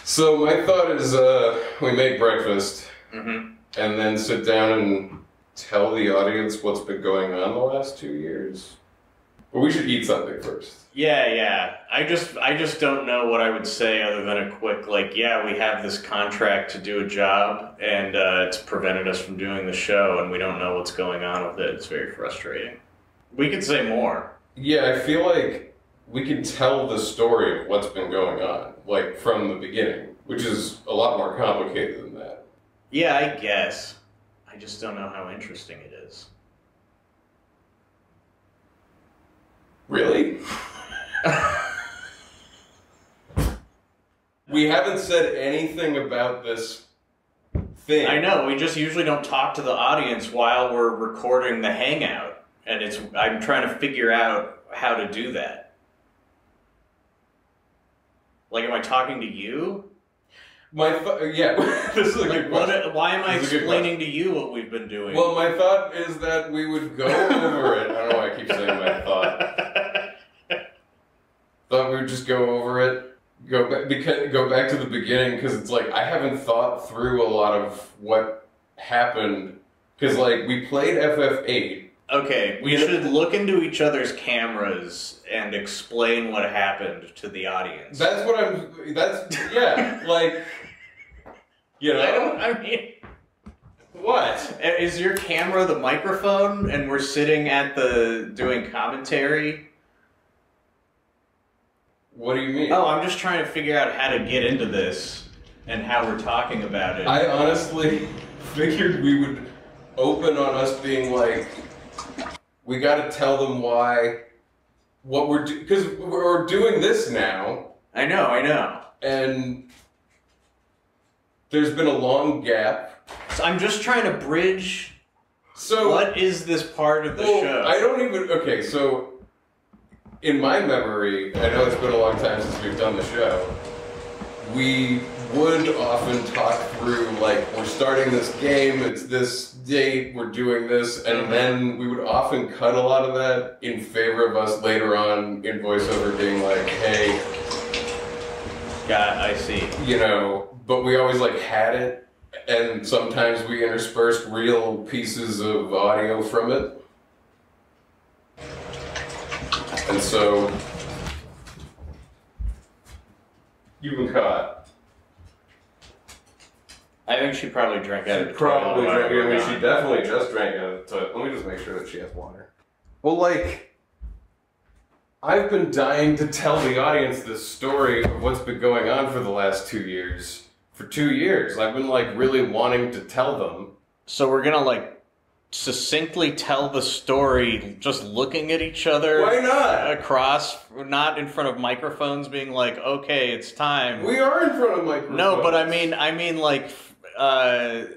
So my thought is we make breakfast Mm-hmm. and then sit down and tell the audience what's been going on the last 2 years. But we should eat something first. Yeah. I just don't know what I would say other than a quick, like, yeah, we have this contract to do a job, and it's prevented us from doing the show, and we don't know what's going on with it. It's very frustrating. We could say more. Yeah, I feel like we can tell the story of what's been going on, like, from the beginning, which is a lot more complicated than that. Yeah, I guess. I just don't know how interesting it is. Really? We haven't said anything about this thing. I know, we just usually don't talk to the audience while we're recording the hangout, and I'm trying to figure out how to do that. Like, am I talking to you? Yeah, this is a good question. Why am I explaining to you what we've been doing? Well, my thought is that we would go over it. I don't know why I keep saying my thought. Thought we would just go over it, go back to the beginning, because it's like I haven't thought through a lot of what happened. Because like we played FF8. Okay, we should look into each other's cameras and explain what happened to the audience. That's what yeah, like, you know. I mean, what? Is your camera the microphone and we're sitting at doing commentary? What do you mean? Oh, I'm just trying to figure out how to get into this and how we're talking about it. I honestly figured we would open on us being like, we got to tell them what we're doing, because we're doing this now. I know. And there's been a long gap. So I'm just trying to bridge. So what is this part of the show? I don't even. Okay, so in my memory, I know it's been a long time since we've done the show. We would often talk through, like, we're starting this game, it's this date, we're doing this, and then we would often cut a lot of that in favor of us later on in voiceover being like, hey. Yeah, I see. You know, but we always, like, had it, and sometimes we interspersed real pieces of audio from it. And so, you've been caught. I think she probably drank out of the Probably toilet. drank. I mean, she definitely just drank out of the toilet. Let me just make sure that she has water. Well, like, I've been dying to tell the audience this story of what's been going on for the last 2 years. For 2 years, I've been, like, really wanting to tell them. So we're gonna, like, succinctly tell the story just looking at each other. Why not? Across, not in front of microphones being like, okay, it's time. We are in front of microphones. No, but I mean like, I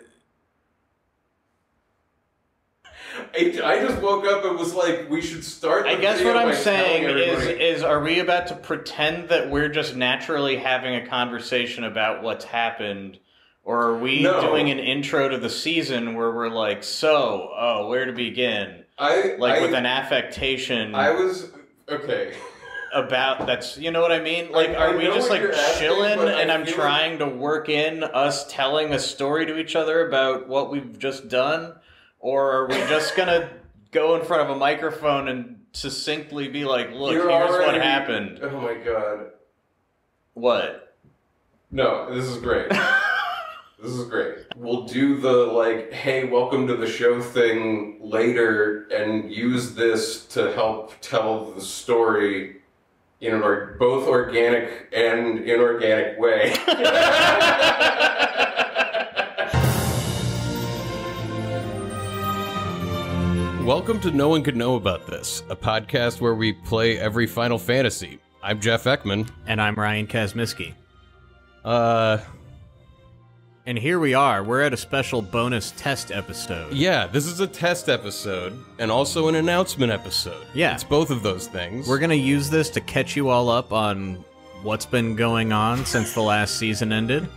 just woke up and was like, we should start the I guess video what I'm by saying telling everybody. is are we about to pretend that we're just naturally having a conversation about what's happened? Or are we doing an intro to the season where we're like, where to begin? With an affectation. Okay. About, that's, you know what I mean? Like, are we just like chilling and I'm trying to work in us telling a story to each other about what we've just done? Or are we just gonna go in front of a microphone and succinctly be like, look, here's what happened? Oh my god. What? No, this is great. This is great. We'll do the, like, hey, welcome to the show thing later and use this to help tell the story in an both organic and inorganic way. Welcome to No One Could Know About This, a podcast where we play every Final Fantasy. I'm Jeff Ekman. And I'm Ryan Kazmiski. And here we are. We're at a special bonus test episode. Yeah, this is a test episode, and also an announcement episode. Yeah. It's both of those things. We're gonna use this to catch you all up on what's been going on since the last season ended,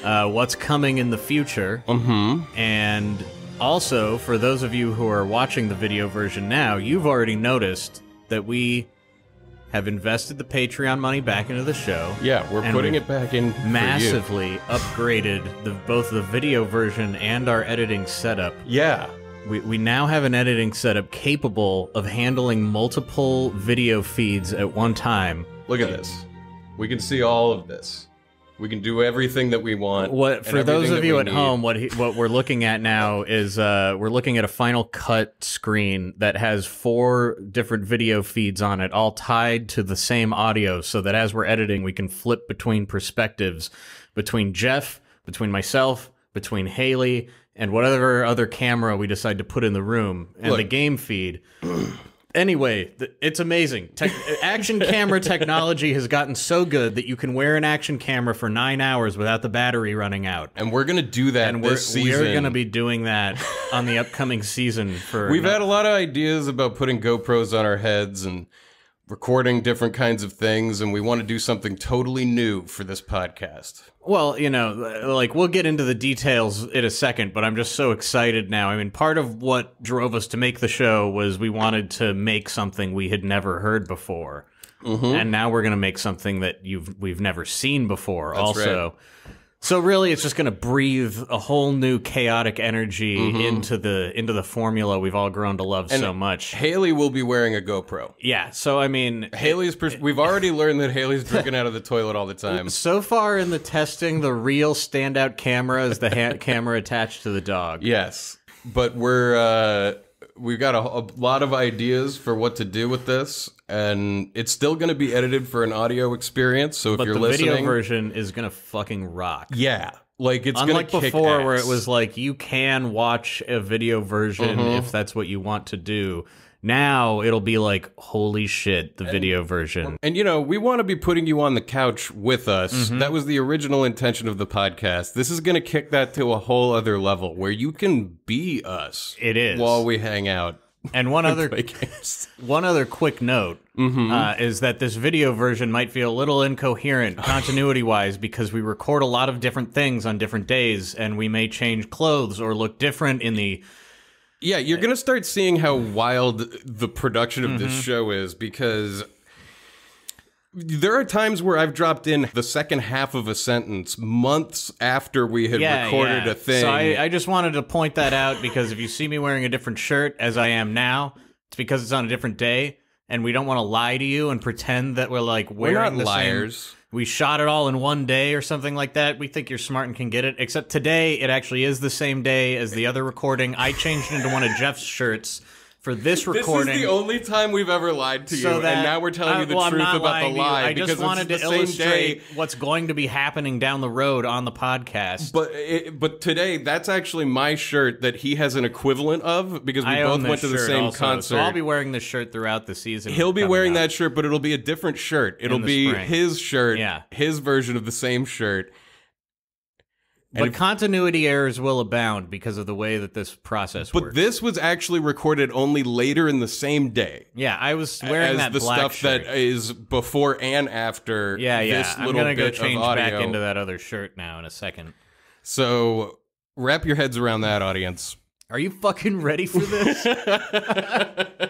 what's coming in the future, and also, for those of you who are watching the video version now, you've already noticed that we have invested the Patreon money back into the show. Yeah, we're putting it back in massively upgraded both the video version and our editing setup. Yeah. We now have an editing setup capable of handling multiple video feeds at one time. Look at this. We can see all of this. We can do everything that we want. For those of you at home, what we're looking at now is we're looking at a Final Cut screen that has 4 different video feeds on it, all tied to the same audio, so that as we're editing, we can flip between perspectives, between Jeff, between myself, between Haley, and whatever other camera we decide to put in the room, and the game feed. Anyway, it's amazing. Action camera technology has gotten so good that you can wear an action camera for 9 hours without the battery running out. And we're going to do that this season. We're going to be doing that on the upcoming season. We've had a lot of ideas about putting GoPros on our heads and recording different kinds of things, and we want to do something totally new for this podcast. Well, you know, like, we'll get into the details in a second, but I'm just so excited now. I mean, part of what drove us to make the show was we wanted to make something we had never heard before. And now we're going to make something that we've never seen before. That's also. Right. So really, it's just going to breathe a whole new chaotic energy into the formula we've all grown to love so much. Haley will be wearing a GoPro. Yeah, so I mean, we've already learned that Haley's drinking out of the toilet all the time. So far in the testing, the real standout camera is the camera attached to the dog. Yes, but we've got a lot of ideas for what to do with this, and it's still going to be edited for an audio experience. So if you're listening, the video version is going to fucking rock. Yeah, like it's unlike gonna kick before, ass. where it was like you can watch a video version if that's what you want to do. Now it'll be like, holy shit, the video version. And, you know, we want to be putting you on the couch with us. That was the original intention of the podcast. This is going to kick that to a whole other level where you can be us. It is. While we hang out. And one other quick note is that this video version might feel a little incoherent continuity-wise because we record a lot of different things on different days, and we may change clothes or look different in the... Yeah, you're going to start seeing how wild the production of this show is, because there are times where I've dropped in the second half of a sentence months after we had recorded a thing. So I just wanted to point that out, because if you see me wearing a different shirt as I am now, it's because it's on a different day, and we don't want to lie to you and pretend that we're like wearing liars. We shot it all in one day or something like that. We think you're smart and can get it. Except today, it actually is the same day as the other recording. I changed into one of Jeff's shirts for this recording. This is the only time we've ever lied to you, and now we're telling you the truth about the lie. I just wanted to illustrate what's going to be happening down the road on the podcast. But today, that's actually my shirt that he has an equivalent of, because we both went to the same concert. So I'll be wearing this shirt throughout the season. He'll be wearing that shirt, but it'll be a different shirt. It'll be his shirt, his version of the same shirt. But continuity errors will abound because of the way that this process works. But this was actually recorded only later in the same day. Yeah, I was wearing that black stuff shirt. that is before and after this little bit of audio. I'm going to go change back into that other shirt now in a second. So wrap your heads around that, audience. Are you fucking ready for this?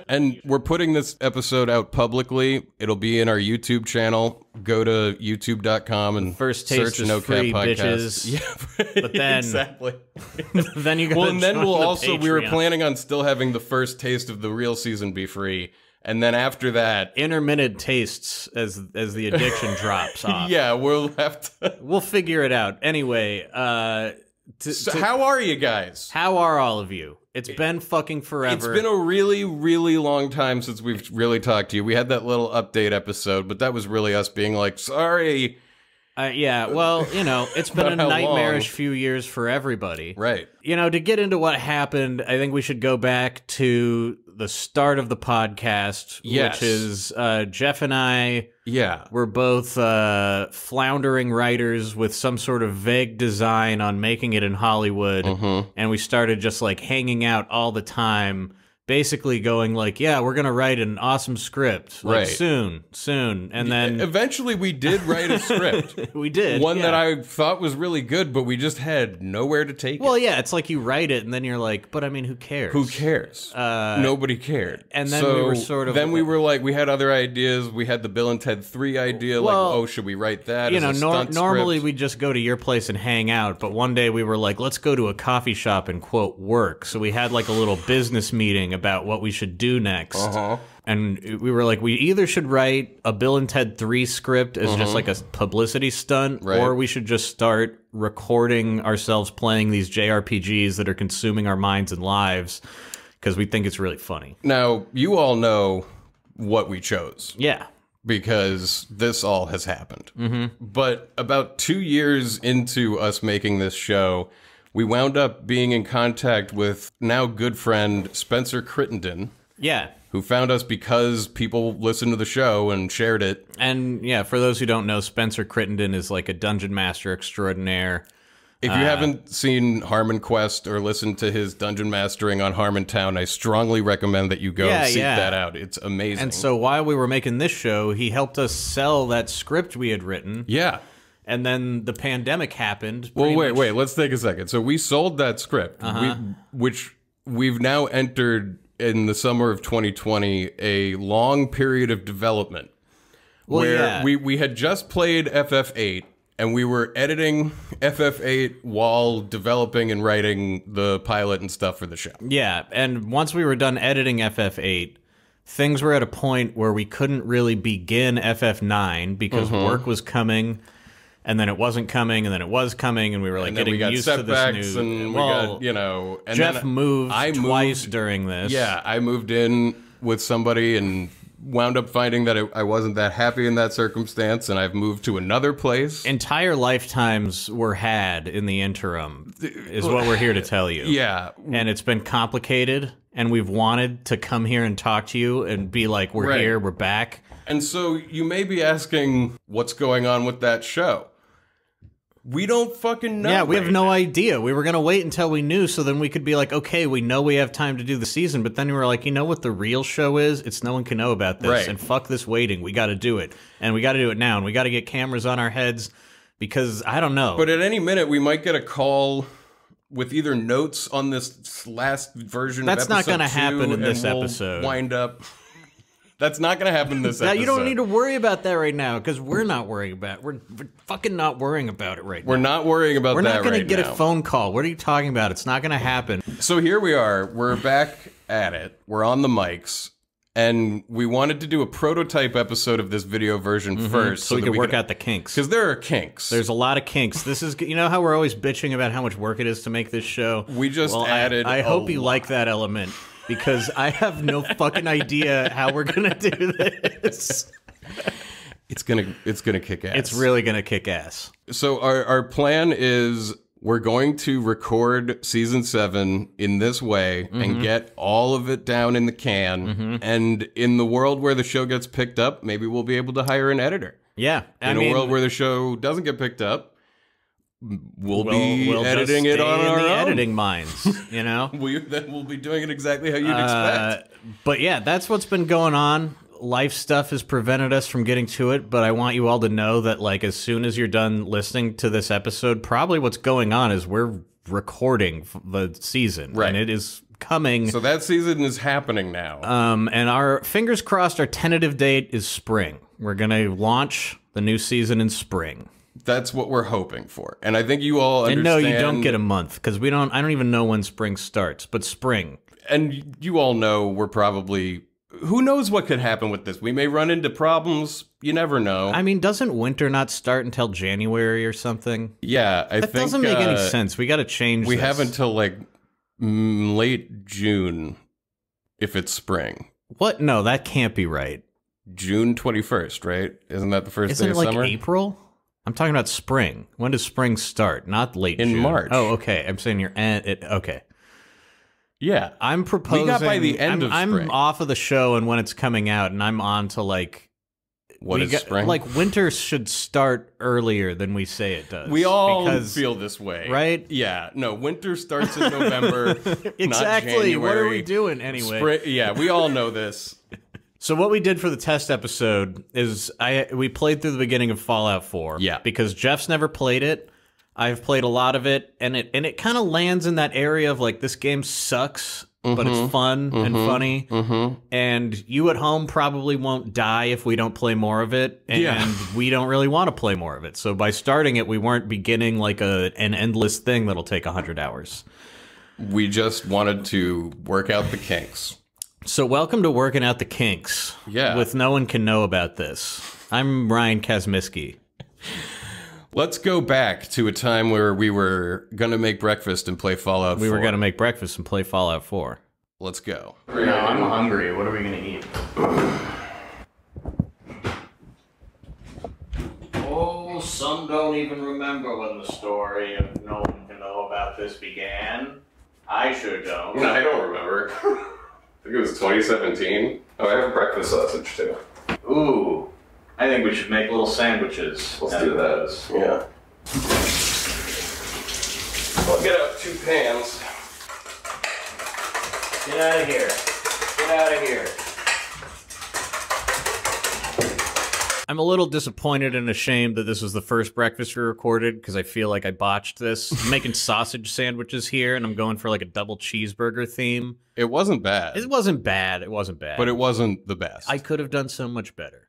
And we're putting this episode out publicly. It'll be in our YouTube channel. Go to youtube.com and first taste search is No free, Cap Podcast. Bitches. Yeah, but then exactly. Then you and then we'll also we were planning on still having the first taste of the real season be free. And then after that, intermittent tastes as the addiction drops off. Yeah, we'll have to. We'll figure it out. Anyway, so how are you guys? How are all of you? It's been fucking forever. It's been a really, really long time since we've really talked to you. We had that little update episode, but that was really us being like, sorry. Yeah, well, you know, it's been a nightmarish few years for everybody. Right. You know, to get into what happened, I think we should go back to the start of the podcast, which is Jeff and I were both floundering writers with some sort of vague design on making it in Hollywood, and we started just like hanging out all the time basically going like, yeah, we're gonna write an awesome script, like soon, and then eventually we did write a script. We did one that I thought was really good, but we just had nowhere to take it. Well, yeah, it's like you write it and then you're like, but I mean, who cares? Who cares? Nobody cared. And then we were sort of we were like, we had other ideas. We had the Bill and Ted 3 idea. Well, like, oh, should we write that? You as know, a stunt normally script? we'd just go to your place and hang out, but one day we were like, let's go to a coffee shop and quote work. So we had like a little business meeting about what we should do next. And we were like, we either should write a Bill and Ted 3 script as just like a publicity stunt, or we should just start recording ourselves playing these JRPGs that are consuming our minds and lives because we think it's really funny. Now, you all know what we chose. Yeah. Because this all has happened. But about 2 years into us making this show, we wound up being in contact with now good friend Spencer Crittenden. Yeah. Who found us because people listened to the show and shared it. And yeah, for those who don't know, Spencer Crittenden is like a dungeon master extraordinaire. If you haven't seen Harmon Quest or listened to his dungeon mastering on Harmontown, I strongly recommend that you go seek that out. It's amazing. And so while we were making this show, he helped us sell that script we had written. Yeah. And then the pandemic happened. Well, wait, let's take a second. So we sold that script, which we've now entered in the summer of 2020, a long period of development. Well, where we had just played FF8, and we were editing FF8 while developing and writing the pilot and stuff for the show. Yeah, and once we were done editing FF8, things were at a point where we couldn't really begin FF9 because work was coming, and then it wasn't coming, and then it was coming, and we were like getting used to this new. And we got, you know, and Jeff moved twice during this. Yeah, I moved in with somebody and wound up finding that I wasn't that happy in that circumstance, and I've moved to another place. Entire lifetimes were had in the interim, is what we're here to tell you. Yeah. And it's been complicated, and we've wanted to come here and talk to you and be like, we're here, we're back. And so you may be asking, what's going on with that show? We don't fucking know. Yeah, we have no idea. We were going to wait until we knew so then we could be like, okay, we know we have time to do the season. But then we were like, you know what the real show is? It's no one can know about this. And fuck this waiting. We got to do it. And we got to do it now. And we got to get cameras on our heads because I don't know. But at any minute, we might get a call with either notes on this last version That's of episode not going to happen in this we'll episode. Wind up... That's not going to happen this episode. You don't need to worry about that right now because we're not worrying about it. We're fucking not worrying about it right now. We're not worrying about that right now. We're not going to get a phone call. What are you talking about? It's not going to happen. So here we are. We're back at it. We're on the mics. And we wanted to do a prototype episode of this video version first. So we could work out the kinks. Because there are kinks. There's a lot of kinks. This is, you know how we're always bitching about how much work it is to make this show? We just added I hope you like that element. Because I have no fucking idea how we're gonna do this. It's gonna kick ass. It's really gonna kick ass. So our plan is we're going to record season 7 in this way and get all of it down in the can. And in the world where the show gets picked up, maybe we'll be able to hire an editor. Yeah. In a world where the show doesn't get picked up, we'll be editing it on our own. Editing minds, you know. We'll be doing it exactly how you'd expect. But yeah, that's what's been going on. Life stuff has prevented us from getting to it, but I want you all to know that, like, as soon as you're done listening to this episode, probably what's going on is we're recording the season, and it is coming. So that season is happening now. And our fingers crossed, our tentative date is spring. We're gonna launch the new season in spring. That's what we're hoping for. And I think you all understand. And no, you don't get a month because I don't even know when spring starts, but spring. And you all know we're probably, who knows what could happen with this? We may run into problems. You never know. I mean, doesn't winter not start until January or something? Yeah, I think that doesn't make any sense. We got to change We have until like late June if it's spring. What? No, that can't be right. June 21st, right? Isn't that the first day of summer? Isn't it like April? I'm talking about spring. When does spring start? Not late June. In March. Oh, okay. I'm saying you're okay. Yeah. I'm proposing. We got by the end of spring. I'm off of the show and when it's coming out, and I'm on to like What is spring? Like, winter should start earlier than we say it does. We all feel this way. Right? Yeah. No, winter starts in November, exactly. not January. What are we doing anyway? Yeah, we all know this. So what we did for the test episode is we played through the beginning of Fallout 4. Yeah. Because Jeff's never played it. I've played a lot of it, and it kind of lands in that area of, like, this game sucks, but it's fun and funny. And you at home probably won't die if we don't play more of it, and we don't really want to play more of it. So by starting it, we weren't beginning, like, an endless thing that'll take 100 hours. We just wanted to work out the kinks. So welcome to Working Out the Kinks. Yeah. With No One Can Know About This. I'm Ryan Kazmiski. Let's go back to a time where we were going to make breakfast and play Fallout 4. We were going to make breakfast and play Fallout 4. Let's go. No, I'm hungry. What are we going to eat? Oh, some don't even remember when the story of No One Can Know About This began. I sure don't. No, I don't remember. I think it was 2017. Oh, I have breakfast sausage too. Ooh. I think we should make little sandwiches. Let's do that. Yeah. I'll get out 2 pans. Get out of here. Get out of here. I'm a little disappointed and ashamed that this was the first breakfast we recorded because I feel like I botched this. I'm making sausage sandwiches here, and I'm going for like a double cheeseburger theme. It wasn't bad. It wasn't bad. It wasn't bad. But it wasn't the best. I could have done so much better.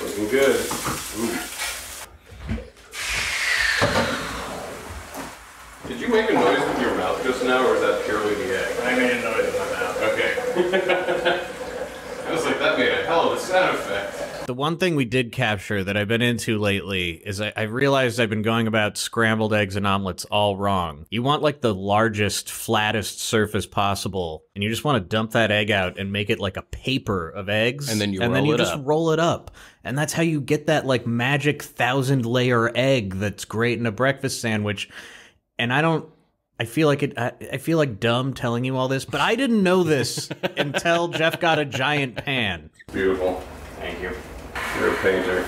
Looking good. Ooh. Did you make a noise with your mouth just now, or is that purely the egg? I made a noise with my mouth. Okay. I was like, that made a hell of a sound effect. The one thing we did capture that I've been into lately is I realized I've been going about scrambled eggs and omelets all wrong. You want like the largest, flattest surface possible, and you just want to dump that egg out and make it like a paper of eggs. And then you just roll it up. And that's how you get that like magic 1,000-layer egg that's great in a breakfast sandwich. And I feel like dumb telling you all this, but I didn't know this until Jeff got a giant pan. Beautiful. Thank you. You're a painter.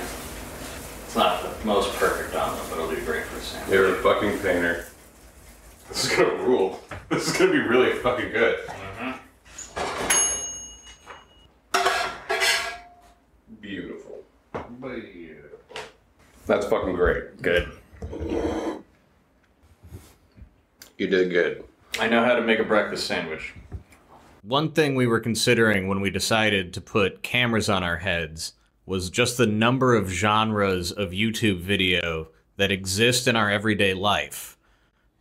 It's not the most perfect omelet, but it'll be great for a sandwich. You're a fucking painter. This is gonna rule. This is gonna be really fucking good. Beautiful. Beautiful. That's fucking great. Good. You did good. I know how to make a breakfast sandwich. One thing we were considering when we decided to put cameras on our heads was just the number of genres of YouTube video that exist in our everyday life.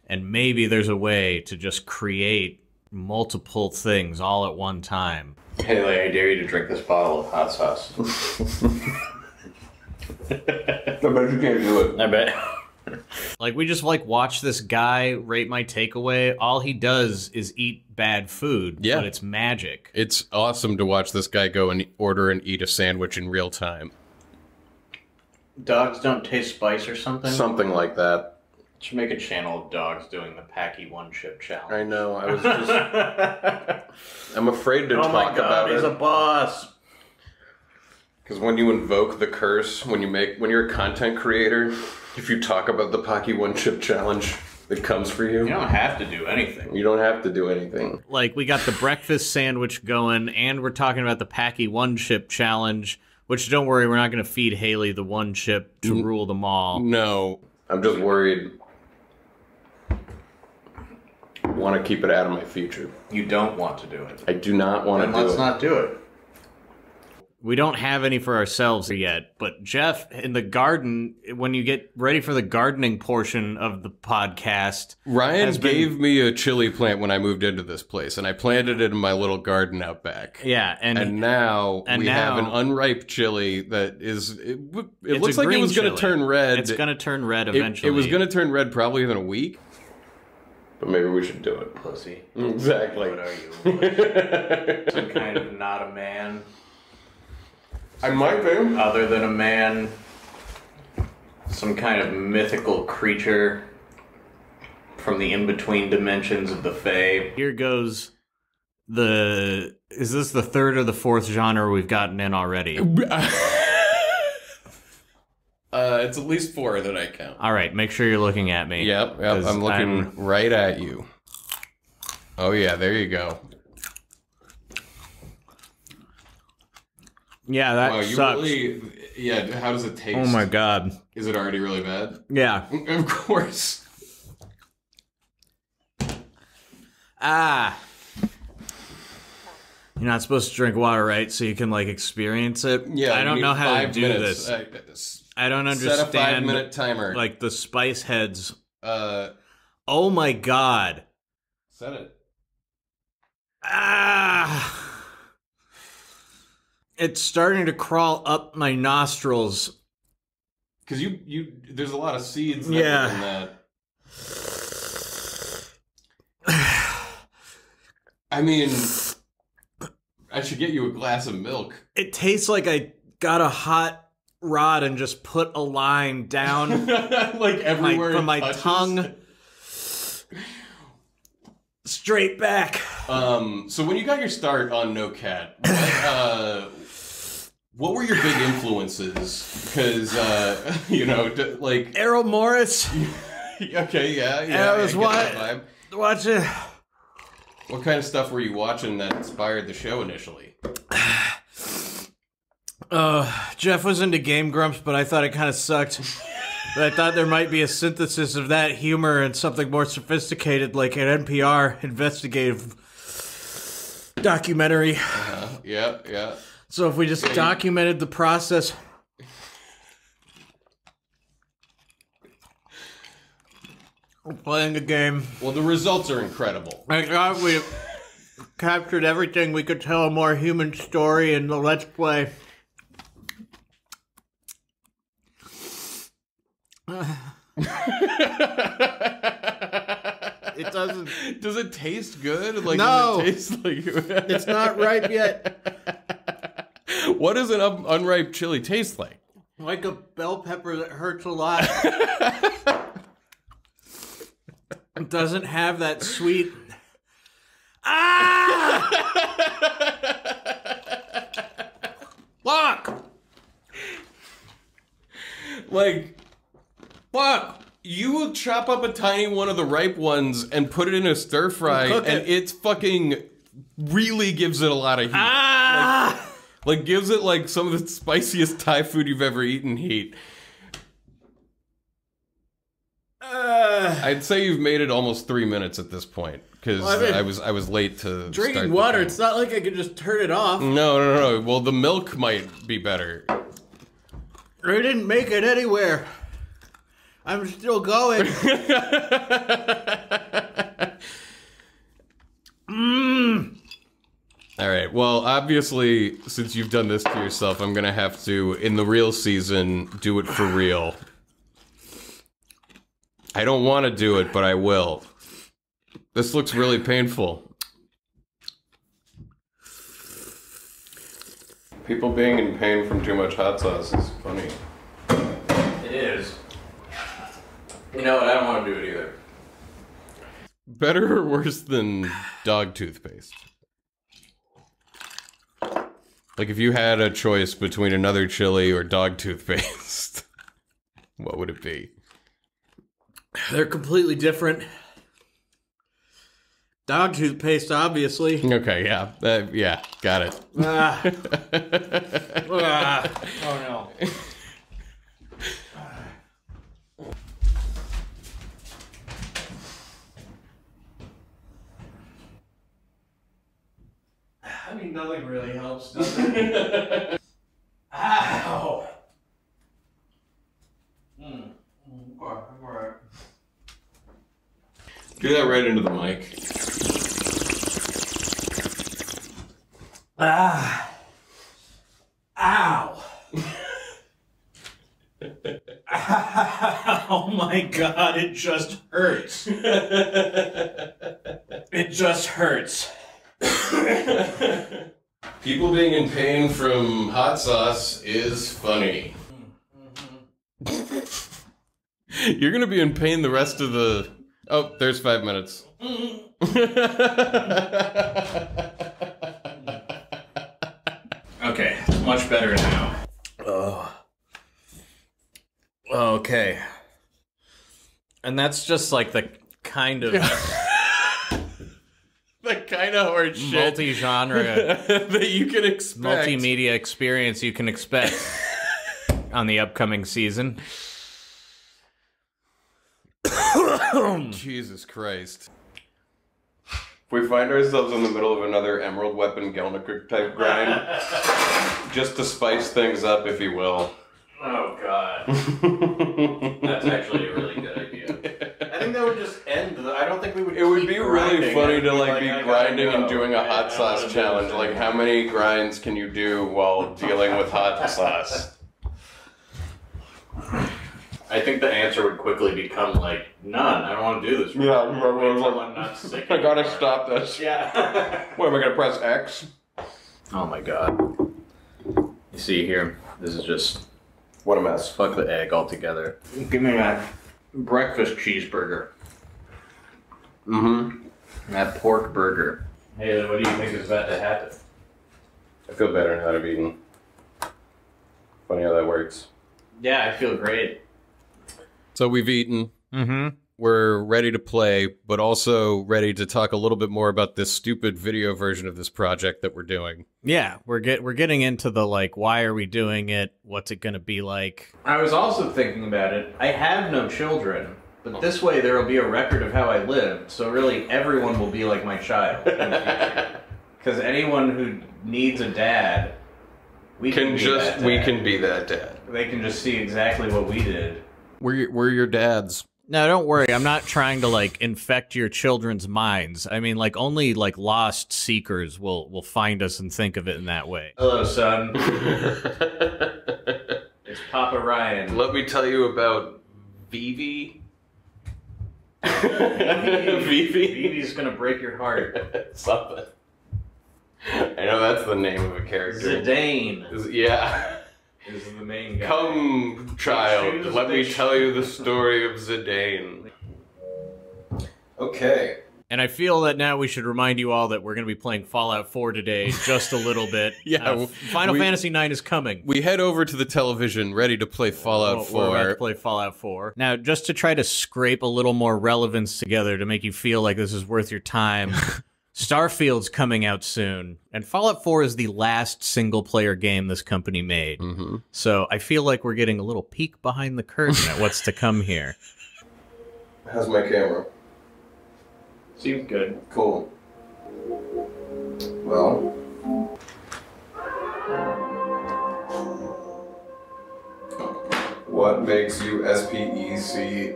And maybe there's a way to just create multiple things all at one time. Haley, I dare you to drink this bottle of hot sauce. I bet you can't do it. I bet. Like, we just, like, watch this guy rate my takeaway. All he does is eat bad food, yeah. But it's magic. It's awesome to watch this guy go and order and eat a sandwich in real time. Dogs don't taste spice or something? Something like that. Should make a channel of dogs doing the Packy one-chip challenge. I know, I was just... I'm afraid to talk about it. Oh my god, he's a boss! Because when you invoke the curse, when you're a content creator, if you talk about the Pocky One Chip Challenge, it comes for you. You don't have to do anything. You don't have to do anything. Like, we got the breakfast sandwich going, and we're talking about the Packy One Chip Challenge, which, don't worry, we're not going to feed Haley the one chip to rule them all. No. I'm just worried. I want to keep it out of my future. You don't want to do it. I do not want to do it. Let's not do it. We don't have any for ourselves yet, but Jeff, in the garden, when you get ready for the gardening portion of the podcast... Ryan gave me a chili plant when I moved into this place, and I planted it in my little garden out back. Yeah, and now we have an unripe chili that is... It looks like it was going to turn red. It's going to turn red eventually. It was going to turn red probably within a week. But maybe we should do it. Pussy. Exactly. What are you? Some kind of not a man? I might be. Other than a man, some kind of mythical creature. from the in-between dimensions of the Fae. Here goes the... Is this the third or the fourth genre we've gotten in already? It's at least 4 that I count. All right, make sure you're looking at me. Yep, I'm looking right at you. Oh yeah, there you go. Yeah, that wow, you sucks. Really, yeah, how does it taste? Oh my god. Is it already really bad? Yeah. Of course. Ah. You're not supposed to drink water, right? So you can, like, experience it? Yeah, I don't know how to do this. I don't understand. Set a 5-minute timer. Like, the spice heads. Oh my god. Set it. Ah. It's starting to crawl up my nostrils. Because there's a lot of seeds in that. I mean, I should get you a glass of milk. It tastes like I got a hot rod and just put a line down like everywhere from my tongue straight back. So when you got your start on No Cat, what were your big influences? Because like Errol Morris. Okay, yeah. I was watching. What kind of stuff were you watching that inspired the show initially? Jeff was into Game Grumps, but I thought it kind of sucked. But I thought there might be a synthesis of that humor and something more sophisticated, like an NPR investigative documentary. Yeah. So if we just documented the process... of playing a game. Well, the results are incredible. I thought we captured everything. We could tell a more human story in the Let's Play. It doesn't... Does it taste good? Like, no! Does it taste like... It's not ripe yet. What does an unripe chili taste like? Like a bell pepper that hurts a lot. It doesn't have that sweet... Ah! Fuck! Like, fuck! You will chop up a tiny one of the ripe ones and put it in a stir fry, and it's fucking really gives it a lot of heat. Ah! Like gives it like some of the spiciest Thai food you've ever eaten heat. I'd say you've made it almost 3 minutes at this point because I was late to drinking water. It's not like I could just turn it off. No. Well, the milk might be better. I didn't make it anywhere. I'm still going. All right. Well, obviously, since you've done this to yourself, I'm gonna have to, in the real season, do it for real. I don't want to do it, but I will. This looks really painful. People being in pain from too much hot sauce is funny. It is. You know what? I don't want to do it either. Better or worse than dog toothpaste? Like if you had a choice between another chili or dog toothpaste, what would it be? They're completely different. Dog toothpaste, obviously. Okay, yeah. Yeah, got it. Oh no. I mean, nothing really helps, does it? Ow! Alright. Do that right into the mic. Ah! Ow! Oh my god, it just hurts. It just hurts. People being in pain from hot sauce is funny. You're gonna be in pain the rest of the Oh, there's 5 minutes. Okay, much better now. Oh. Okay. And that's just like the kind of the kind of horse shit multi-genre that you can expect. Multimedia experience you can expect on the upcoming season. Jesus Christ. If we find ourselves in the middle of another Emerald Weapon Gelnick type grind, just to spice things up, if you will. Oh, God. That's actually a really good idea. I think that would just end the... I don't think we would. It would be really funny to like be grinding and doing a hot sauce challenge. Like, how many grinds can you do while dealing with hot sauce? I think the answer would quickly become like, none. I don't want to do this. Yeah, I'm not sick. I gotta stop this. Yeah. What, am I gonna press X? Oh my God. You see here, this is just... What a mess. Fuck the egg altogether. Give me that breakfast cheeseburger. Mm-hmm. That pork burger. Hey, what do you think is about to happen? I feel better now that I've eaten. Funny how that works. Yeah, I feel great. So we've eaten. Mm-hmm. We're ready to play, but also ready to talk a little bit more about this stupid video version of this project that we're doing. Yeah, we're getting into the, like, why are we doing it? What's it gonna be like? I was also thinking about it. I have no children, but this way there will be a record of how I lived, so really everyone will be like my child in the future. Because anyone who needs a dad, we can be that dad. They can just see exactly what we did. We're your dads. No, don't worry. I'm not trying to, like, infect your children's minds. I mean, like, only, like, lost seekers will find us and think of it in that way. Hello, son. It's Papa Ryan. Let me tell you about Vivi. Vivi's gonna break your heart. Something. I know that's the name of a character. Zidane. Yeah. This is the main guy. Come, child, let me tell you the story of Zidane. Okay. And I feel that now we should remind you all that we're going to be playing Fallout 4 today, just a little bit. Yeah. Final Fantasy 9 is coming. We head over to the television, ready to play Fallout 4. We're about to play Fallout 4. Now, just to try to scrape a little more relevance together to make you feel like this is worth your time... Starfield's coming out soon, and Fallout 4 is the last single-player game this company made. Mm-hmm. So I feel like we're getting a little peek behind the curtain at what's to come here. How's my camera? Seems good. Cool. Well... What makes you SPECIAL?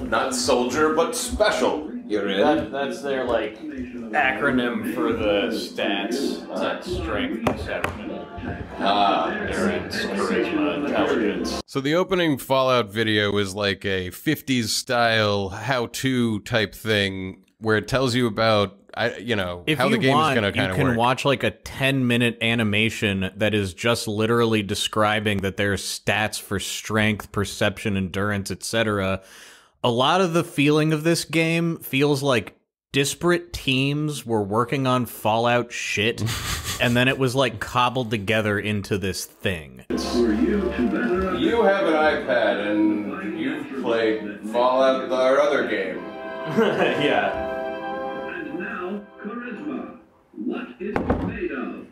Not soldier, but special. You're in. That's their, like, acronym for the stats. Not strength, perception, endurance, charisma, intelligence. So the opening Fallout video is like a 50s style how-to type thing where it tells you about how the game is going to kind of work. You can watch like a 10-minute animation that is just literally describing that there's stats for strength, perception, endurance, etc. A lot of the feeling of this game feels like disparate teams were working on Fallout shit, and then it was like cobbled together into this thing. You have an iPad and you've played Fallout, our other game. Yeah. And now, charisma. What is it made of?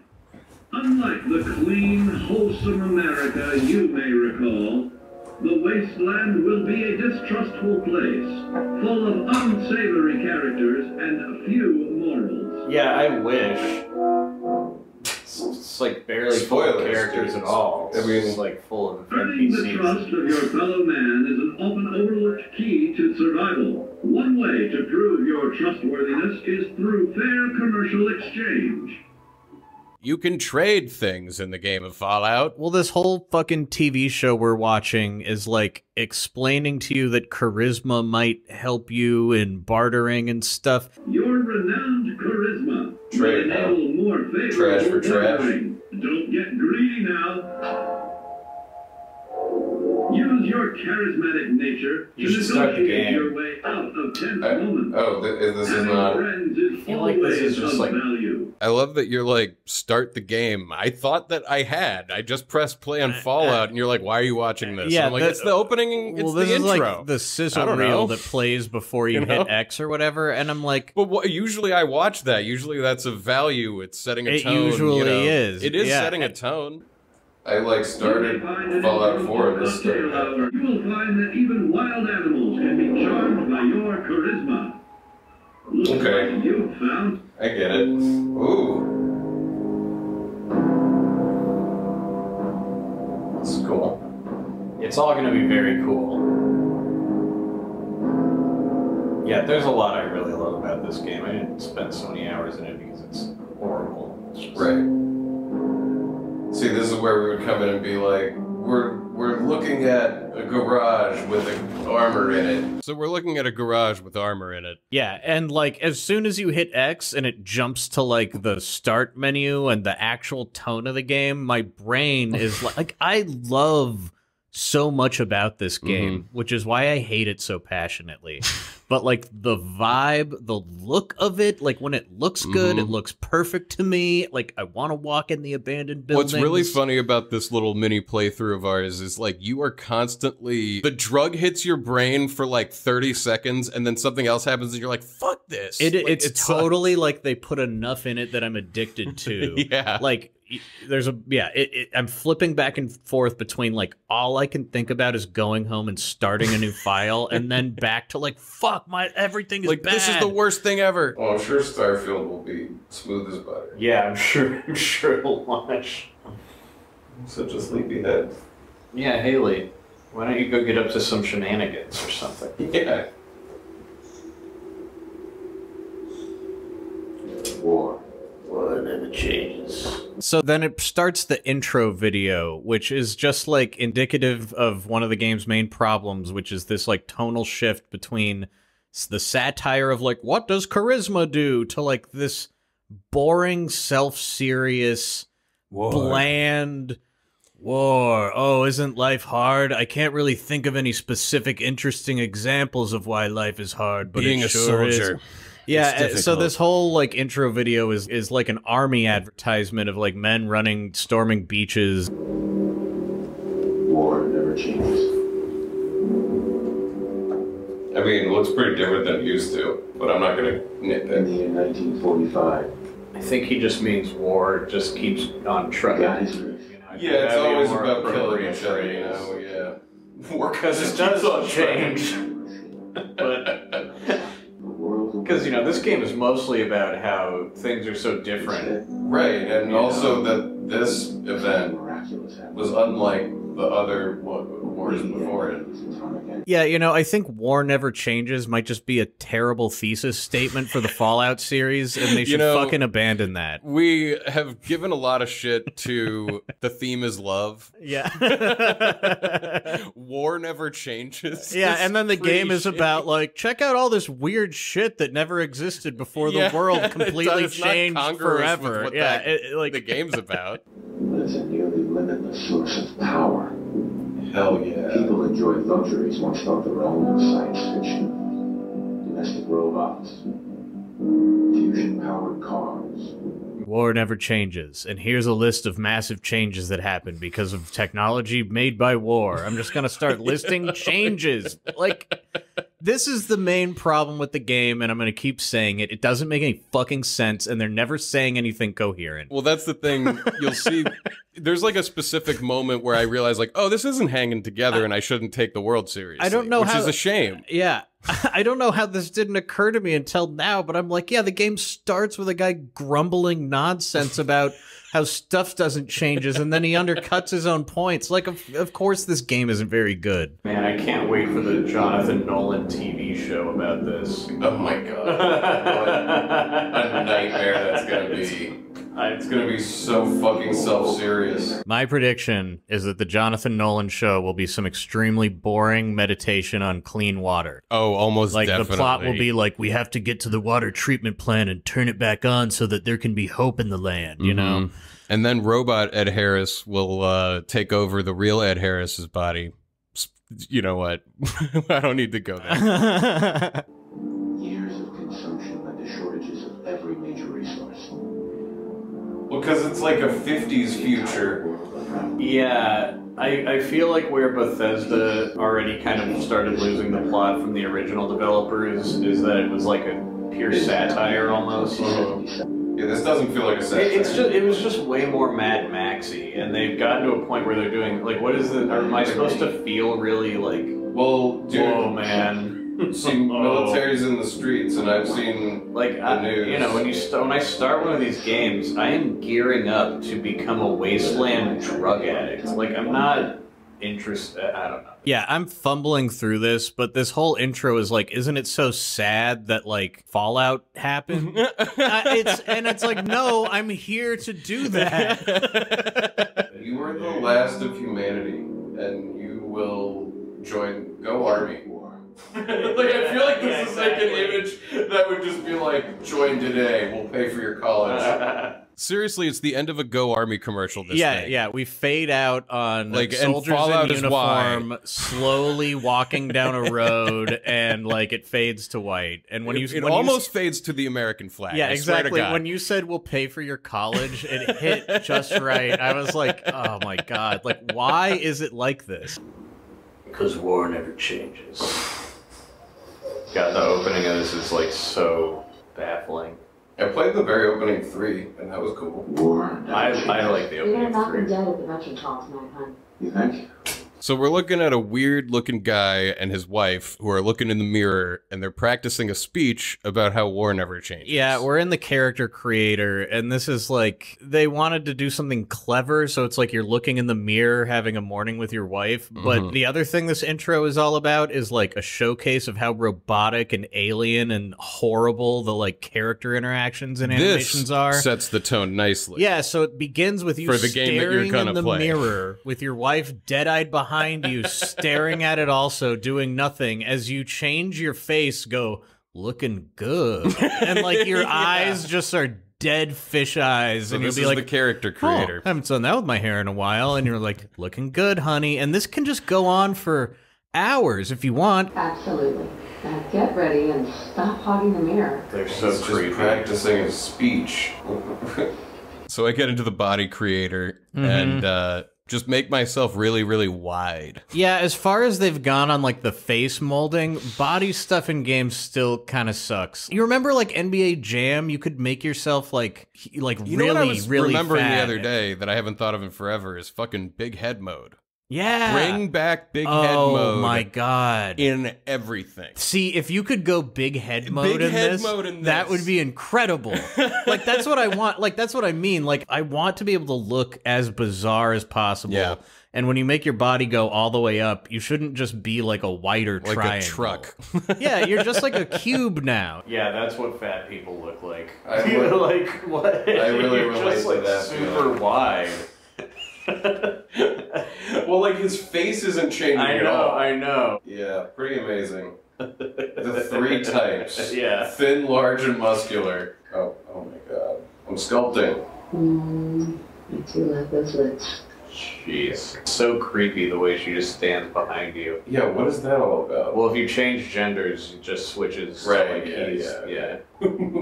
Unlike the clean, wholesome America you may recall, the wasteland will be a distrustful place, full of unsavory characters and a few morals. Yeah, I wish. It's like barely full of characters at all. It's like full of Earning the trust of your fellow man is an often overlooked key to survival. One way to prove your trustworthiness is through fair commercial exchange. You can trade things in the game of Fallout. Well, this whole fucking TV show we're watching is like explaining to you that charisma might help you in bartering and stuff. Your renowned charisma Trade will enable more favorable trash for trash. bartering. Don't get greedy now. Use your charismatic nature You to should start the negotiate game. your way out of tense moments. This is Having not. friends is I feel like this is always just of like- value. I love that you're like, start the game. I thought that I had. I just pressed play on Fallout, and you're like, why are you watching this? Yeah, and I'm like, it's the opening, it's Well, the this is intro. like the sizzle I don't reel know. that plays before you, You know? hit X or whatever, and I'm like, But usually I watch that. Usually that's a value. It's setting a It tone. usually you know. is. It is Yeah. setting a tone. I like started Fallout 4 and this Cocktail started. hour. You will find that even wild animals can be charmed by your charisma. Looks Okay. like you found. I get it. Ooh. This is cool. it's all going to be very cool. Yeah, there's a lot I really love about this game. I didn't spend so many hours in it because it's horrible. It's just, Right. See, this is where we would come in and be like, we're looking at a garage with armor in it. So we're looking at a garage with armor in it. Yeah, and like as soon as you hit X and it jumps to like the start menu and the actual tone of the game, my brain is like I love so much about this game, which is why I hate it so passionately. But like the vibe, the look of it, like when it looks good, it looks perfect to me. Like I want to walk in the abandoned buildings. What's really funny about this little mini playthrough of ours is like you are constantly, the drug hits your brain for like 30 seconds and then something else happens and you're like, fuck this. It, Like, it's it totally like they put enough in it that I'm addicted to. Yeah. Like there's a I'm flipping back and forth between like all I can think about is going home and starting a new file and then back to like fuck everything is like bad. this is the worst thing ever. Well, I'm sure Starfield will be smooth as butter. Yeah, I'm sure it'll launch. Such a sleepyhead. Yeah, Haley, why don't you go get up to some shenanigans or something? Yeah. War. War never changes. So then it starts the intro video, which is just like indicative of one of the game's main problems, which is this like tonal shift between the satire of like, what does charisma do, to like this boring, self-serious, bland war. Oh, isn't life hard? I can't really think of any specific interesting examples of why life is hard, but Being it a sure is. soldier. Yeah, It's so difficult. this whole like intro video is like an army advertisement of like men running, storming beaches. War never changes. I mean, it looks pretty different than it used to, but I'm not gonna nitpick. In the year 1945, I think he just means war just keeps on trucking. guys, Yeah, it's always about killing each other, you know, yeah. War Because it does change. But the world because you know this game is mostly about how things are so different. Right, and also that this event miraculous happened. was unlike the other wars before it. Yeah, you know, I think War Never Changes might just be a terrible thesis statement for the Fallout series, and they should fucking abandon that. We have given a lot of shit to the theme is love. Yeah. War never changes. Yeah, It's and then the pretty game is shitty. about, like, check out all this weird shit that never existed before the world completely It's not changed congruous with forever. what Yeah, that- like the game's about. But it's a nearly limitless source of power. Hell yeah. People enjoyed luxuries once thought the realm of science fiction. Domestic robots, fusion-powered cars. War never changes. And here's a list of massive changes that happened because of technology made by war. I'm just going to start listing changes. Like, this is the main problem with the game, and I'm going to keep saying it. It doesn't make any fucking sense, and they're never saying anything coherent. Well, that's the thing. You'll see. There's like a specific moment where I realize, like, oh, this isn't hanging together, and I shouldn't take the world seriously. I don't know which how- is a shame. Yeah. I don't know how this didn't occur to me until now, but I'm like, yeah, the game starts with a guy grumbling nonsense about how stuff doesn't changes, and then he undercuts his own points. Like, of course this game isn't very good. Man, I can't wait for the Jonathan Nolan TV show about this. Oh my god. What a nightmare that's gonna be. It's gonna be so fucking self-serious. My prediction is that the Jonathan Nolan show will be some extremely boring meditation on clean water. Oh, almost Like, definitely. the plot will be like, we have to get to the water treatment plant and turn it back on so that there can be hope in the land, you know? And then robot Ed Harris will take over the real Ed Harris's body. you know what? I don't need to go there. Years of consumption led to shortages of every major resource. Well, because it's like a 50s future. Yeah, I feel like where Bethesda already kind of started losing the plot from the original developers is that it was like a pure satire almost. Yeah, this doesn't feel like a satire. It was just way more Mad Maxy, and they've gotten to a point where they're doing like, what is the? Am I supposed to feel really like? Well, dude, whoa, man. See, military's in the streets, and I've seen like the news. You know, when I start one of these games, I am gearing up to become a wasteland drug addict. Like I'm not interested. I don't know. Yeah, I'm fumbling through this, but this whole intro is like, isn't it so sad that like Fallout happened? It's like, no, I'm here to do that. You are the last of humanity, and you will go Army. Like I feel like this is like an image that would just be like, join today, we'll pay for your college. Seriously, it's the end of a Go Army commercial. This thing. Yeah. We fade out on like soldiers in uniform slowly walking down a road, and like it fades to white. And when it almost fades to the American flag. Yeah, I swear to exactly. God. When you said we'll pay for your college, it hit just right. I was like, oh my God, like why is it like this? Because war never changes. God, the opening of this is like so baffling. I played the very opening 3, and that was cool. War never I changes. like the You're opening gonna of knock them 3. dead at the veterans hall tonight, hon. You think? So we're looking at a weird-looking guy and his wife who are looking in the mirror, and they're practicing a speech about how war never changes. Yeah, we're in the character creator, and this is like, they wanted to do something clever, so it's like you're looking in the mirror having a morning with your wife, but the other thing this intro is all about is like a showcase of how robotic and alien and horrible the like character interactions and animations are. Sets the tone nicely. Yeah, so it begins with you For the game that you're staring gonna in the play. mirror with your wife dead-eyed behind you, staring at it also, doing nothing. As you change your face, go, looking good. And like your eyes just are dead fish eyes. So and you'll this be is like, the character oh, creator. I haven't done that with my hair in a while. And you're like, looking good, honey. And this can just go on for hours if you want. Absolutely. Now get ready and stop hogging the mirror. They're so He's creepy. just practicing his speech. So I get into the body creator and just make myself really, really wide. Yeah, as far as they've gone on like the face molding, body stuff in games still kind of sucks. You remember like NBA Jam? You could make yourself like You really, know what I was really remembering fat. the other day that I haven't thought of in forever is fucking big head mode. Yeah. Bring back big head mode. Oh my God. In everything. See, if you could go big head mode, in that this. would be incredible. Like, that's what I want. Like, that's what I mean. Like, I want to be able to look as bizarre as possible. Yeah. And when you make your body go all the way up, you shouldn't just be like a wider Like triangle. a truck. Yeah, you're just like a cube now. Yeah, that's what fat people look like. I would- like, what? I really You're relate just, to like, that super feeling. wide. Well, like his face isn't changing I at know, all. I know. Yeah, pretty amazing. The 3 types. Yeah. Thin, large, and muscular. Oh my God. I'm sculpting. I do love those lips. Jeez. So creepy the way she just stands behind you. Yeah, what is that all about? Well, if you change genders, it just switches. to, Right, like, yeah, he's- yeah.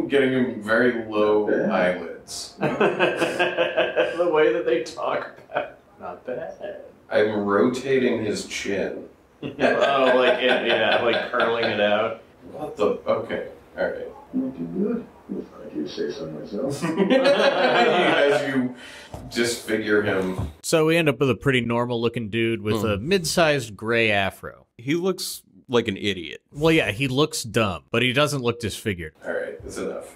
Getting him very low eyelids. The way that they talk about it. Not bad. I'm rotating his chin. Oh, like, yeah, like curling it out. What the? Okay, alright. Looking good. If I do say so myself. As you disfigure him. So we end up with a pretty normal looking dude with a mid-sized gray afro. He looks like an idiot. Well, yeah, he looks dumb, but he doesn't look disfigured. Alright, that's enough.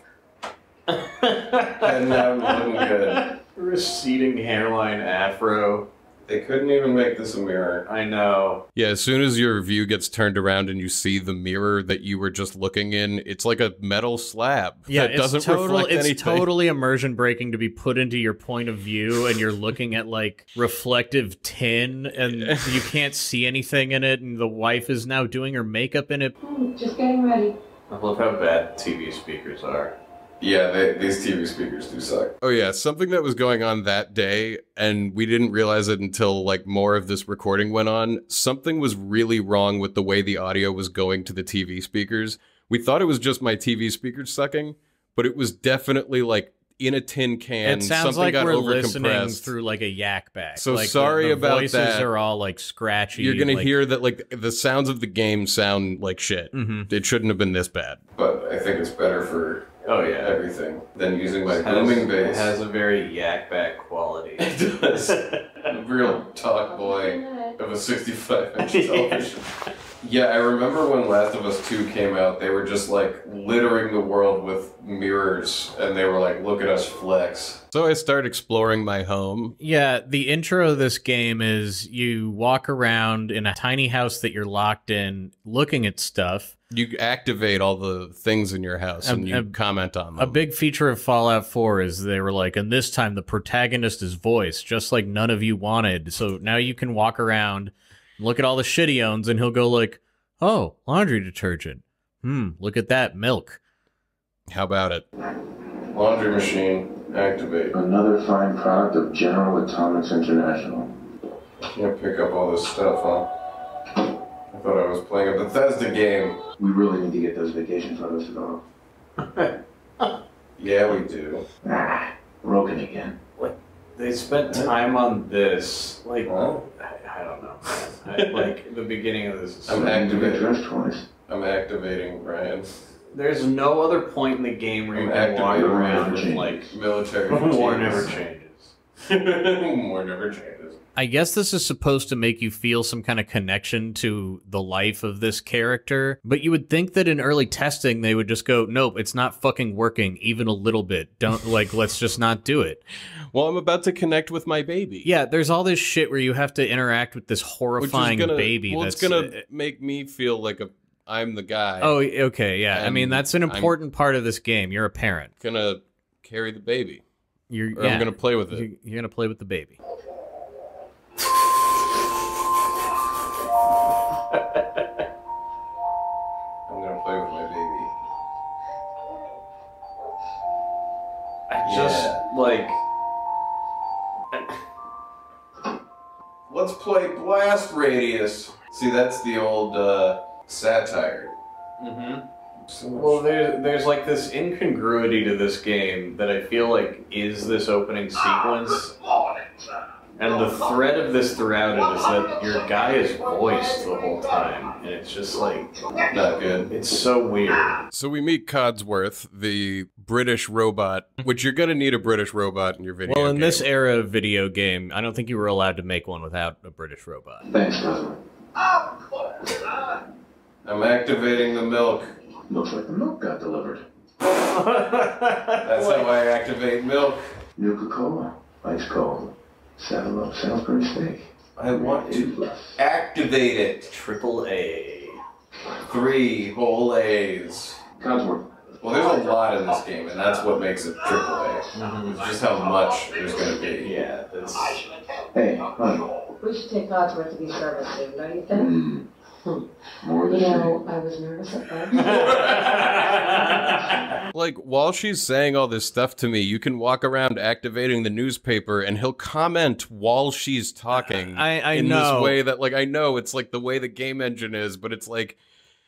And now I'm looking good. Receding hairline afro. They couldn't even make this a mirror. I know. Yeah, as soon as your view gets turned around and you see the mirror that you were just looking in, it's like a metal slab Yeah, that doesn't reflect anything. It's totally immersion breaking to be put into your point of view, and you're looking at like reflective tin, and you can't see anything in it. And the wife is now doing her makeup in it. Just getting ready. I love how bad TV speakers are. Yeah, these TV speakers do suck. Oh yeah, something that was going on that day, and we didn't realize it until like more of this recording went on. Something was really wrong with the way the audio was going to the TV speakers. We thought it was just my TV speakers sucking, but it was definitely like in a tin can. It sounds something like got we're overcompressed. listening through like a yak bag. So like sorry the about voices that. Are all like scratchy. You're gonna like, hear that like the sounds of the game sound like shit. It shouldn't have been this bad. But I think it's better for everything than using my It booming bass. has a very yak bag quality. It does. A real talk boy of a 65-inch television. Yeah, I remember when Last of Us 2 came out, they were just like littering the world with mirrors, and they were like, look at us flex. So I start exploring my home. Yeah, the intro of this game is you walk around in a tiny house that you're locked in, looking at stuff. You activate all the things in your house and you comment on them. A big feature of Fallout 4 is they were like, and this time the protagonist is voiced, just like none of you wanted. So now you can walk around, look at all the shit he owns, and he'll go like, oh, laundry detergent. Look at that, milk. How about it? Laundry machine, activate. Another fine product of General Atomics International. Can't pick up all this stuff, huh? I thought I was playing a Bethesda game. We really need to get those vacation photos developed. Yeah, we do. Ah, broken again. They spent time on this, like, Huh? I don't know. Like, the beginning of this is I'm You get activating. dressed twice. I'm activating, Ryan. There's no other point in the game where you I'm can walk activating around my with, like, Military war fatigues. never changes. War never changes. I guess this is supposed to make you feel some kind of connection to the life of this character, but you would think that in early testing they would just go, nope, it's not fucking working even a little bit. Don't, like, let's just not do it. Well, I'm about to connect with my baby. Yeah, there's all this shit where you have to interact with this horrifying baby. Well, that's it's gonna make me feel like I'm the guy. Oh, okay, yeah. I mean, And that's an important part of this game. You're a parent. Gonna carry the baby. You're Or I'm gonna play with it. You're gonna play with the baby. I'm gonna play with my baby. I just like. Let's play Blast Radius. See, that's the old satire. So much. Well, there's like this incongruity to this game that I feel like is this opening sequence. And the thread of this throughout it is that your guy is voiced the whole time. And it's just like, Not good. it's so weird. So we meet Codsworth, the British robot, which you're gonna need a British robot in your video Well, in game. this era of video game, I don't think you were allowed to make one without a British robot. Thanks, cousin. I'm activating the milk. Looks like the milk got delivered. That's how I activate milk. Nuka-Cola. Ice cold. 7-Up Salisbury steak. I want to activate it. Triple A. 3 whole A's. Codsworth. Well, there's a lot in this game, and that's what makes it triple A. It's just how much there's going to be. Yeah, that's... Hey, honey. We should take Codsworth to be serviced soon, don't you think? More You than know, I was nervous at first. Like, while she's saying all this stuff to me, you can walk around activating the newspaper and he'll comment while she's talking. I in know. this way that, like, I know it's like the way the game engine is, but it's like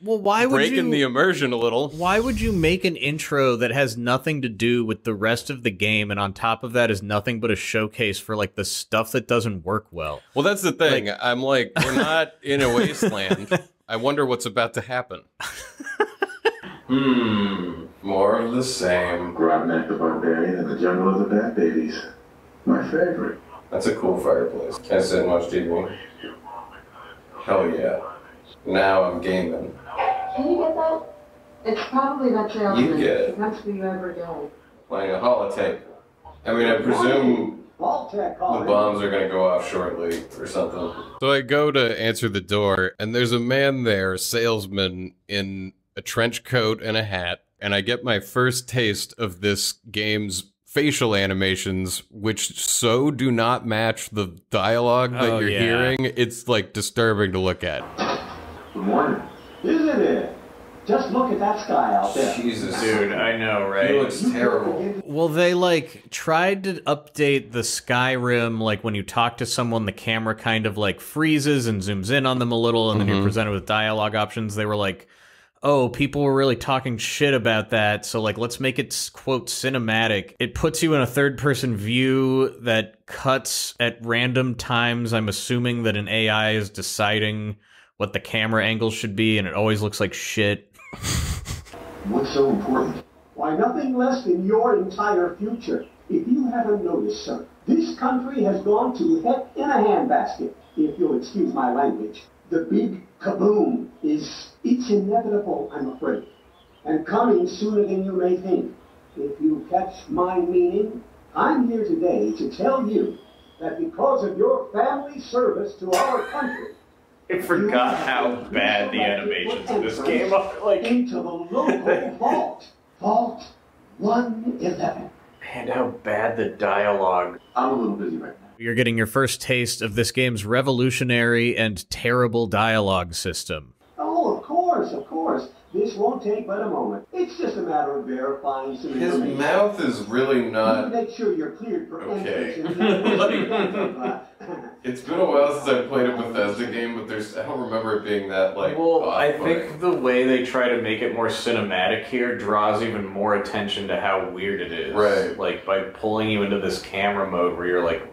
Well, why would breaking you... the immersion a little. Why would you make an intro that has nothing to do with the rest of the game, and on top of that is nothing but a showcase for, like, the stuff that doesn't work well? Well, that's the thing. I'm like, we're not in a wasteland. I wonder what's about to happen. More of the same. Grobnak the Barbarian and the Jungle of the Bat Babies. My favorite. That's a cool fireplace. Can I sit and watch TV? Hell yeah. Now I'm gaming. Can you get that? It's probably that salesman. You get it. He comes to you every day. Playing a holotape. I mean, I presume the bombs are going to go off shortly or something. So I go to answer the door, and there's a man there, a salesman, in a trench coat and a hat, and I get my first taste of this game's facial animations, which so do not match the dialogue that you're hearing. It's, like, disturbing to look at. Good morning. Isn't it? Just look at that sky out there. Jesus. Dude, I know, right? It looks terrible. Well, they, like, tried to update the Skyrim, like, when you talk to someone, the camera kind of, like, freezes and zooms in on them a little, and then you're presented with dialogue options. They were like, oh, people were really talking shit about that, so, like, let's make it, quote, cinematic. It puts you in a third-person view that cuts at random times. I'm assuming that an AI is deciding what the camera angle should be, and it always looks like shit. What's so important? Why, nothing less than your entire future. If you haven't noticed, sir, this country has gone to heck in a handbasket, if you'll excuse my language. The big kaboom it's inevitable, I'm afraid, and coming sooner than you may think. If you catch my meaning, I'm here today to tell you that because of your family service to our country, I forgot how bad the animations in this game are. Like, into the local vault. Vault 111. and how bad the dialogue. I'm a little busy right now. You're getting your first taste of this game's revolutionary and terrible dialogue system. Oh, of course. This won't take but a moment. It's just a matter of verifying some His information. mouth is really not Make sure you're cleared for okay. entrance. It's been a while since I played a Bethesda game, but I don't remember it being that, like, Well, I off-putting. think the way they try to make it more cinematic here draws even more attention to how weird it is. Right. Like, by pulling you into this camera mode where you're like,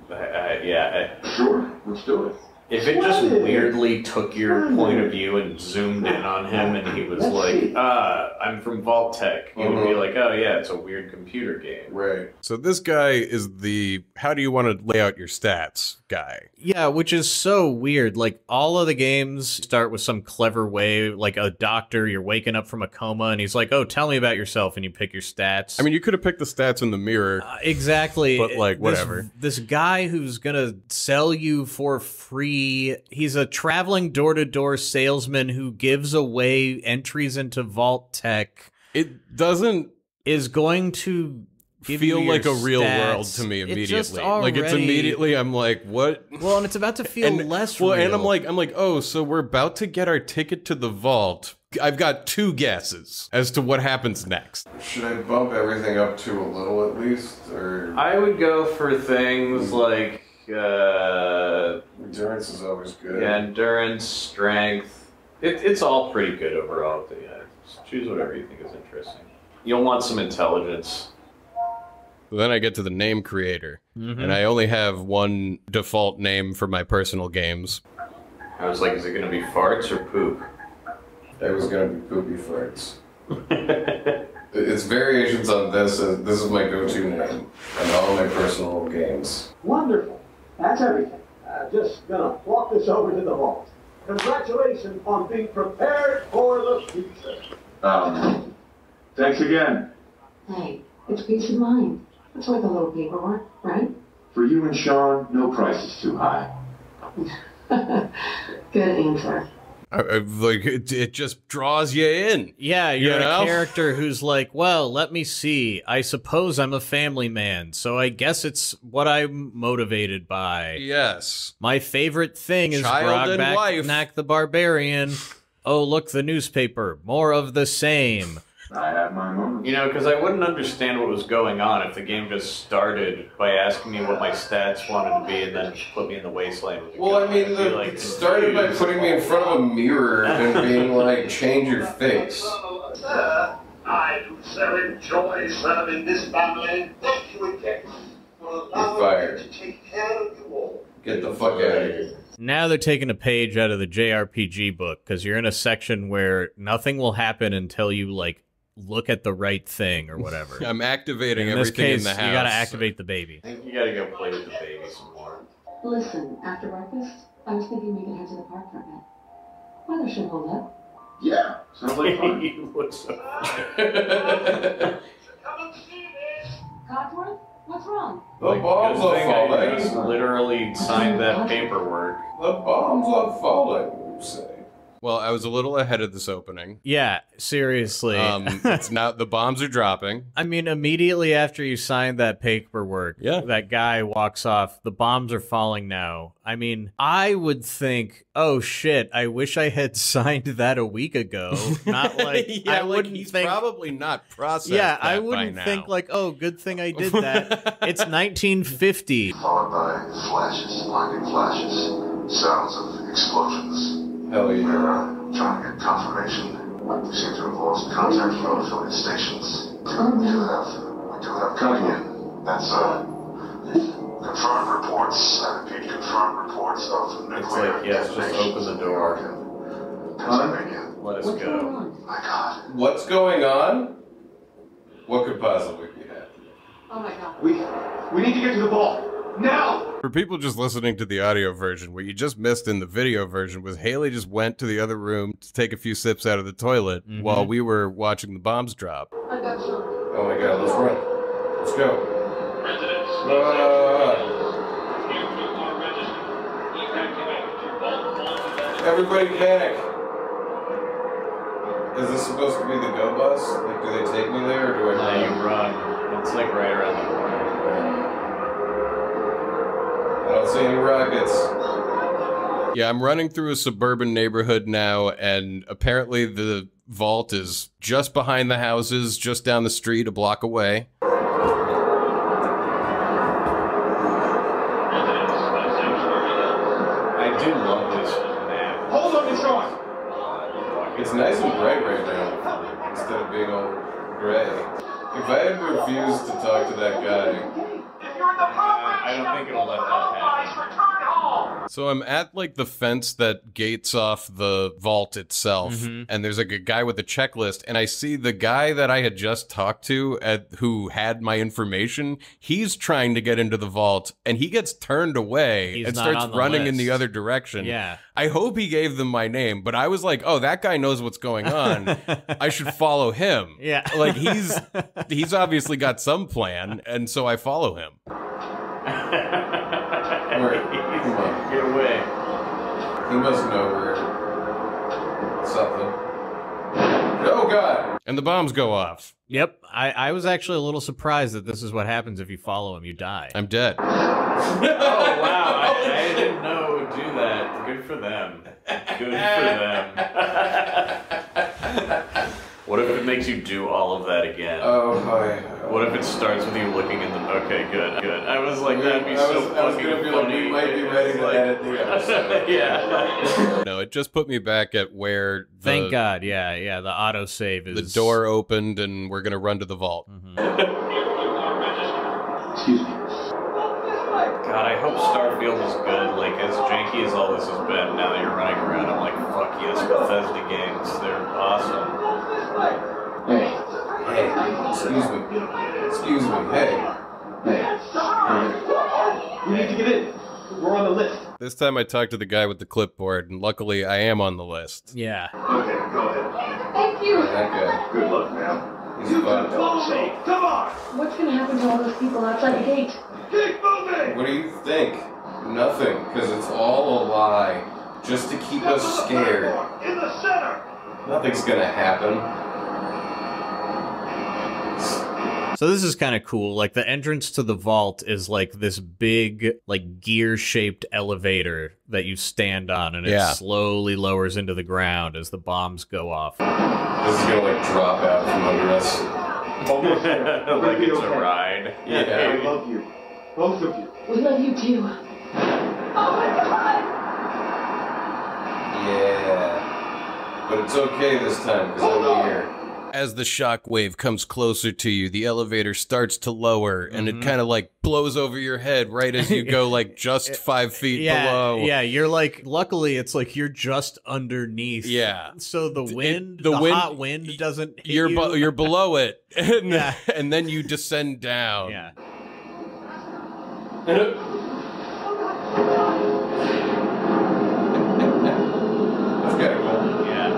Sure, let's do it. if it just weirdly took your point of view and zoomed in on him and he was like, I'm from Vault Tech, you would be like, oh yeah, it's a weird computer game. Right. So this guy is the how do you want to lay out your stats guy. Yeah, which is so weird. Like, all of the games start with some clever way, like a doctor, you're waking up from a coma, and he's like, oh, tell me about yourself, and you pick your stats. I mean, you could have picked the stats in the mirror. Exactly. But, like, whatever. This guy who's gonna sell you for free, he's a traveling door-to-door salesman who gives away entries into Vault Tech. It doesn't is going to feel like a real stats. world to me immediately. Just like it's immediately I'm like, what? Well, and it's about to feel less real. And I'm like, oh, so we're about to get our ticket to the vault. I've got 2 guesses as to what happens next. Should I bump everything up to a little at least, or I would go for things like endurance is always good. yeah, endurance, strength. It's all pretty good overall. But yeah, just choose whatever you think is interesting. You'll want some intelligence. Then I get to the name creator, and I only have one default name for my personal games. I was like, is it going to be farts or poop? It was gonna be poopy farts. It's variations on this. This is my go-to name in all my personal games. Wonderful. That's everything. Just gonna walk this over to the vault. Congratulations on being prepared for the future. Thanks again. Hey, it's peace of mind. It's worth a little paperwork, right? For you and Sean, no price is too high. Good answer. Like it just draws you in. Yeah, you're You know? a character who's like, well, let me see. I suppose I'm a family man, so I guess it's what I'm motivated by. Yes. My favorite thing is Child and wife. Grogback the Barbarian. Oh, look, the newspaper. More of the same. I have my moments. You know, because I wouldn't understand what was going on if the game just started by asking me what my stats wanted to be and then put me in the wasteland. With a Well, gun. I mean, I'd be, like, it started by putting me in front of a mirror and being like, change your face. I do so enjoy serving this family. Thank you again for allowing fired. me to take care of you all. Get the fuck out of here. Now they're taking a page out of the JRPG book because you're in a section where nothing will happen until you, like, look at the right thing or whatever. I'm activating In this everything case, in the house. you gotta activate the baby. I think you gotta go play with the baby some more. Listen, after breakfast, I was thinking we could head to the park for a bit. Weather should hold up. Yeah, sounds like fun. You look so... Come and see this. Codsworth, what's wrong? The bombs Good are thing I just falling. literally signed that paperwork. The bombs are falling, you say. Well, I was a little ahead of this opening. Yeah, seriously. It's not, the bombs are dropping. I mean, immediately after you signed that paperwork, that guy walks off. The bombs are falling now. I mean, I would think, oh shit, I wish I had signed that a week ago. Not like, I wouldn't he's think. probably not processed. Yeah, that I by wouldn't now. think like, oh, good thing I did that. It's 1950. Followed by flashes, blinding flashes, sounds of explosions. Hell yeah. We're trying to get confirmation. We seem to have lost contact from the affiliate stations. We do have coming in. That's confirmed reports. I repeat, confirmed reports of nuclear. It's like, yes, just open the door. Pennsylvania. Let us What's going go. on? My God. What's going on? What could possibly be happening? Oh my god. We need to get to the vault. Now! For people just listening to the audio version, what you just missed in the video version was Haley just went to the other room to take a few sips out of the toilet while we were watching the bombs drop. I got shocked. Oh my god, let's run. Let's go. Everybody panic. Is this supposed to be the go bus? Like, do they take me there, or do I Now run? you run. It's like right around the corner. I don't see any rockets. Yeah, I'm running through a suburban neighborhood now, and apparently the vault is just behind the houses, just down the street, a block away. I do love this map. Hold on, it's on! It's nice and bright right now, instead of being all gray. If I had refused to talk to that guy, I don't think it'll let that happen. So I'm at like the fence that gates off the vault itself, and there's like a guy with a checklist, and I see the guy that I had just talked to who had my information. He's trying to get into the vault, and he gets turned away He's and not starts on the running in list. the other direction. Yeah. I hope he gave them my name, but I was like, oh, that guy knows what's going on. I should follow him. Yeah. Like he's obviously got some plan, and so I follow him. where? Come on. Get away. He must know where something. Oh god! And the bombs go off. Yep. I was actually a little surprised that this is what happens if you follow him. You die. I'm dead. Oh, wow. I didn't know it would do that. Good for them. Good for them. What if it makes you do all of that again? Oh, hi. What if it starts with you looking in the... Okay, good, good. I was like, that'd be so I was fucking gonna be funny. like, we might be ready to edit the episode. Yeah. No, it just put me back at where Thank God, yeah, the autosave is... the door opened and we're gonna run to the vault. Excuse me. God, I hope Starfield is good. Like, as janky as all this has been, now that you're running around, I'm like, fuck yes, Bethesda games. They're awesome. Hey. Hey, excuse me, hey. We need to get in. We're on the list. This time I talked to the guy with the clipboard, and luckily I am on the list. Yeah. Okay, go ahead. Thank you. That guy, Good luck, ma'am. he's fun. Come on! What's gonna happen to all those people outside the gate? Keep moving! What do you think? Nothing, because it's all a lie. Just to keep us scared. In the center! Nothing's gonna happen. So this is kind of cool. Like, the entrance to the vault is like this big, like, gear-shaped elevator that you stand on, and it slowly lowers into the ground as the bombs go off. This is gonna like drop out from under us. Almost there. We're Like gonna be it's a okay. ride. Yeah. I love you. Both of you. We love you too. Oh my god! Yeah. But it's okay this time, because I'm here. As the shockwave comes closer to you, the elevator starts to lower, and it kind of like blows over your head right as you go like just 5 feet below. Yeah, you're like, luckily it's like you're just underneath. Yeah. So the wind, the wind- hot wind doesn't hit You're you. you're below it, and, Yeah. and then you descend down. Yeah. That's kind of cool. Yeah.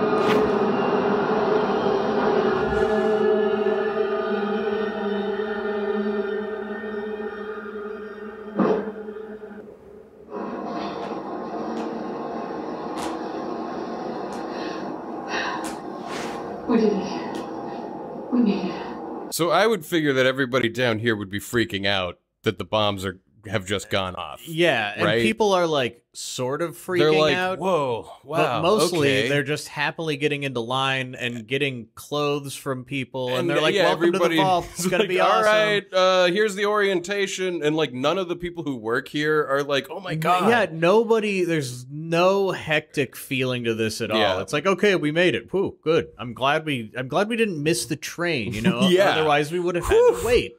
So I would figure that everybody down here would be freaking out that the bombs have just gone off. Yeah, and right? people are like sort of freaking They're like, out. whoa, wow. But mostly okay. they're just happily getting into line and getting clothes from people, and they're like, yeah, "Welcome to the vault. It's gonna like, be all awesome." right, here's the orientation, and like none of the people who work here are like, oh my god. Yeah, nobody. There's no hectic feeling to this at all. Yeah. It's like, okay, we made it. Whew, good. I'm glad we didn't miss the train. You know, Yeah. Otherwise we would have had to wait.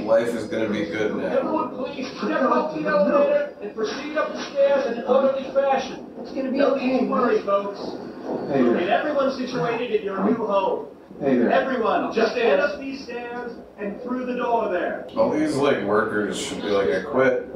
Life is gonna be good now. Everyone, please step up to the elevator and proceed up the stairs in an orderly fashion. It's gonna be No okay. need to worry, folks. Hey Get there. everyone situated in your new home. Hey there. Everyone, just head up these stairs and through the door there. All these like workers should be like, I quit.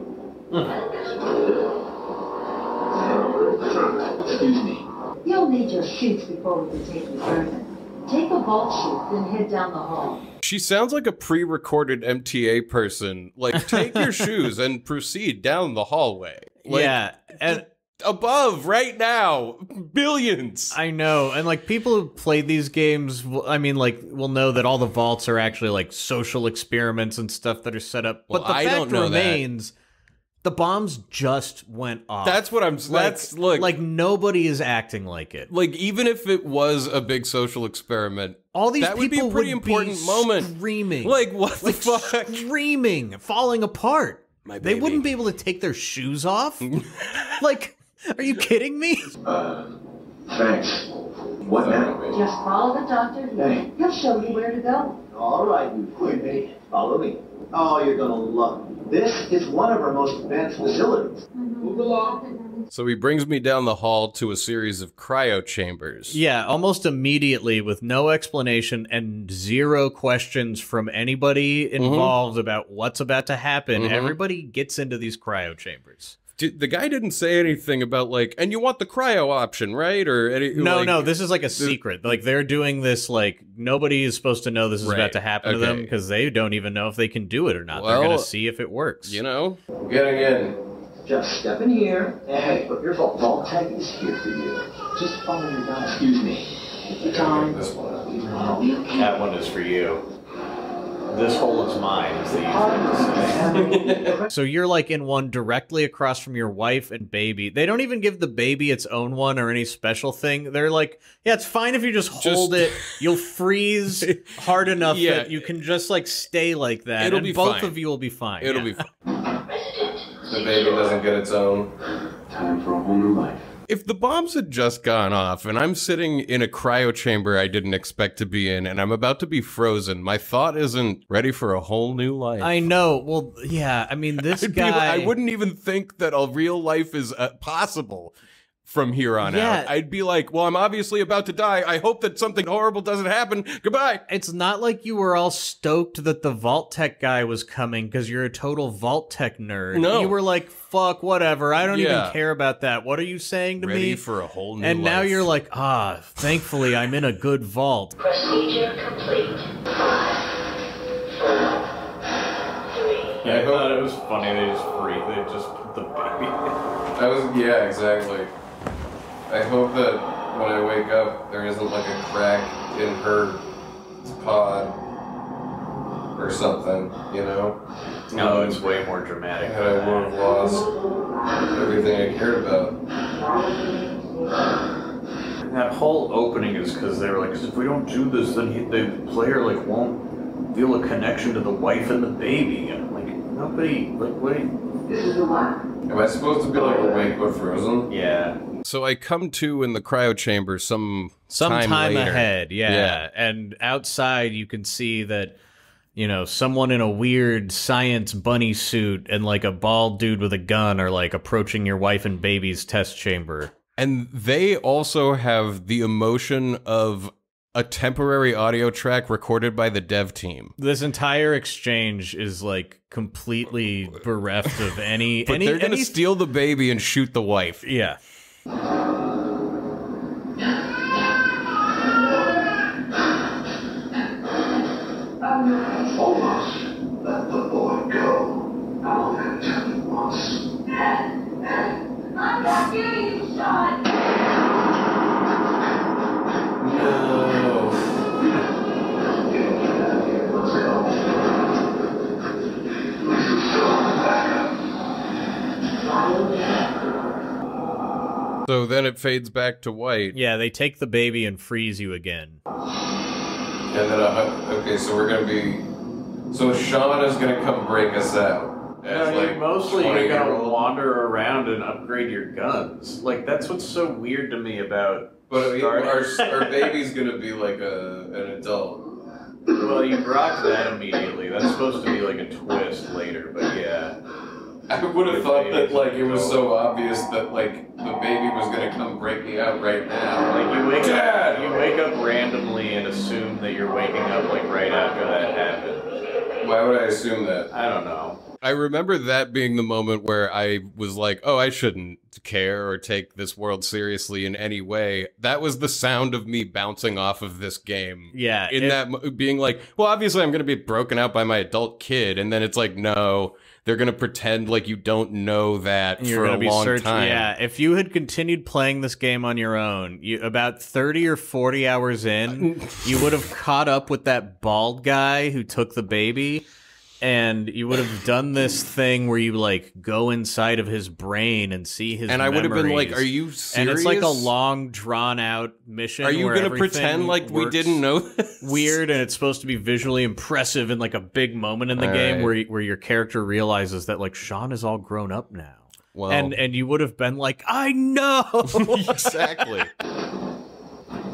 Excuse me. You'll need your chutes before we can take you further. Take a vault chute, then head down the hall. She sounds like a pre-recorded MTA person. Like, take your shoes and proceed down the hallway. Like, Yeah, and above right now, billions. I know, and like people who played these games, I mean, like, will know that all the vaults are actually like social experiments and stuff that are set up. Well, but the I fact don't know that. remains, the bombs just went off. That's what I'm. That's look. like nobody is acting like it. Like, even if it was a big social experiment, All these that would be a people pretty would important be moment. Screaming, Like, what the like fuck? screaming, falling apart. My They baby. wouldn't be able to take their shoes off. Like, are you kidding me? Thanks. What now? Just follow the doctor. Hey. He'll show you where to go. All right, you quimby. Follow me. Oh, you're gonna love it. This is one of our most advanced facilities. Move along. So he brings me down the hall to a series of cryo chambers. Yeah, almost immediately with no explanation and zero questions from anybody involved about what's about to happen. Everybody gets into these cryo chambers. The guy didn't say anything about like, and you want the cryo option, right? Or any, No, like, no, this is like a secret. Like they're doing this, like nobody is supposed to know this is Right, about to happen to them okay. because they don't even know if they can do it or not. Well, They're going to see if it works. You know, I'm getting in. Just step in here. Hey, put your vault tag is here for you. Just follow your guide. Excuse me. John. This one. That one is for you. This hole is mine, as they usually say. So you're like in one directly across from your wife and baby. They don't even give the baby its own one or any special thing. They're like, yeah, it's fine if you just hold it. You'll freeze hard enough Yeah. that you can just like stay like that. It'll and be both fine. of you will be fine. it'll yeah. be fine. The baby doesn't get its own. Time for a whole new life. If the bombs had just gone off and I'm sitting in a cryo chamber I didn't expect to be in and I'm about to be frozen, my thought isn't ready for a whole new life. I know. Well, yeah. I mean, this guy. I wouldn't even think that a real life is possible from here on Yeah. out. I'd be like, well, I'm obviously about to die. I hope that something horrible doesn't happen. Goodbye. It's not like you were all stoked that the Vault Tech guy was coming because you're a total Vault Tech nerd. No. You were like, fuck, whatever. I don't Yeah. even care about that. What are you saying to Ready me? for a whole new And now life. you're like, thankfully I'm in a good vault. Procedure complete. 5, 4, 3. Yeah, I thought it was funny. They just put the baby. Yeah, exactly. I hope that when I wake up, there isn't like a crack in her pod or something, you know? No, it's way more dramatic. And I would have lost everything I cared about. That whole opening is because they were like, 'cause if we don't do this, then the player like won't feel a connection to the wife and the baby. And I'm like, nobody, like, what? This is the one. Am I supposed to be like awake but frozen? Yeah. So I come to in the cryo chamber some Time later. ahead, yeah. And outside you can see that, you know, someone in a weird science bunny suit and like a bald dude with a gun are like approaching your wife and baby's test chamber. And they also have the emotion of a temporary audio track recorded by the dev team. This entire exchange is like completely bereft of any. But they're going to steal the baby and shoot the wife. Yeah. Almost let the boy go. I'll have to tell you once. I'm not giving you a shot. No. Let's go. So then it fades back to white. Yeah, they take the baby and freeze you again. And then, okay, so we're gonna be. So Sean is gonna come break us out. As, like, Mostly you're gonna 20-year-old. wander around and upgrade your guns. Like, that's what's so weird to me about. But our baby's gonna be like an adult. Well, you rocked that immediately. That's supposed to be like a twist later, but yeah. I would have thought that like it was so obvious that like the baby was gonna come break me out right now. Like you wake up randomly and assume that you're waking up like right after that happened. Why would I assume that? I don't know. I remember that being the moment where I was like, oh, I shouldn't care or take this world seriously in any way. That was the sound of me bouncing off of this game. Yeah. Being like, well, obviously I'm going to be broken out by my adult kid. And then it's like, no, they're going to pretend like you don't know that for a long time. Yeah, if you had continued playing this game on your own, about 30 or 40 hours in, you would have caught up with that bald guy who took the baby. And you would have done this thing where you like go inside of his brain and see his And I would have been like, memories. are you serious? And it's like a long, drawn out mission. Are you going to pretend like we didn't know this? Weird, and it's supposed to be visually impressive in like a big moment in the game where your character realizes that like Sean is all grown up now. Well, And you would have been like, I know! Exactly.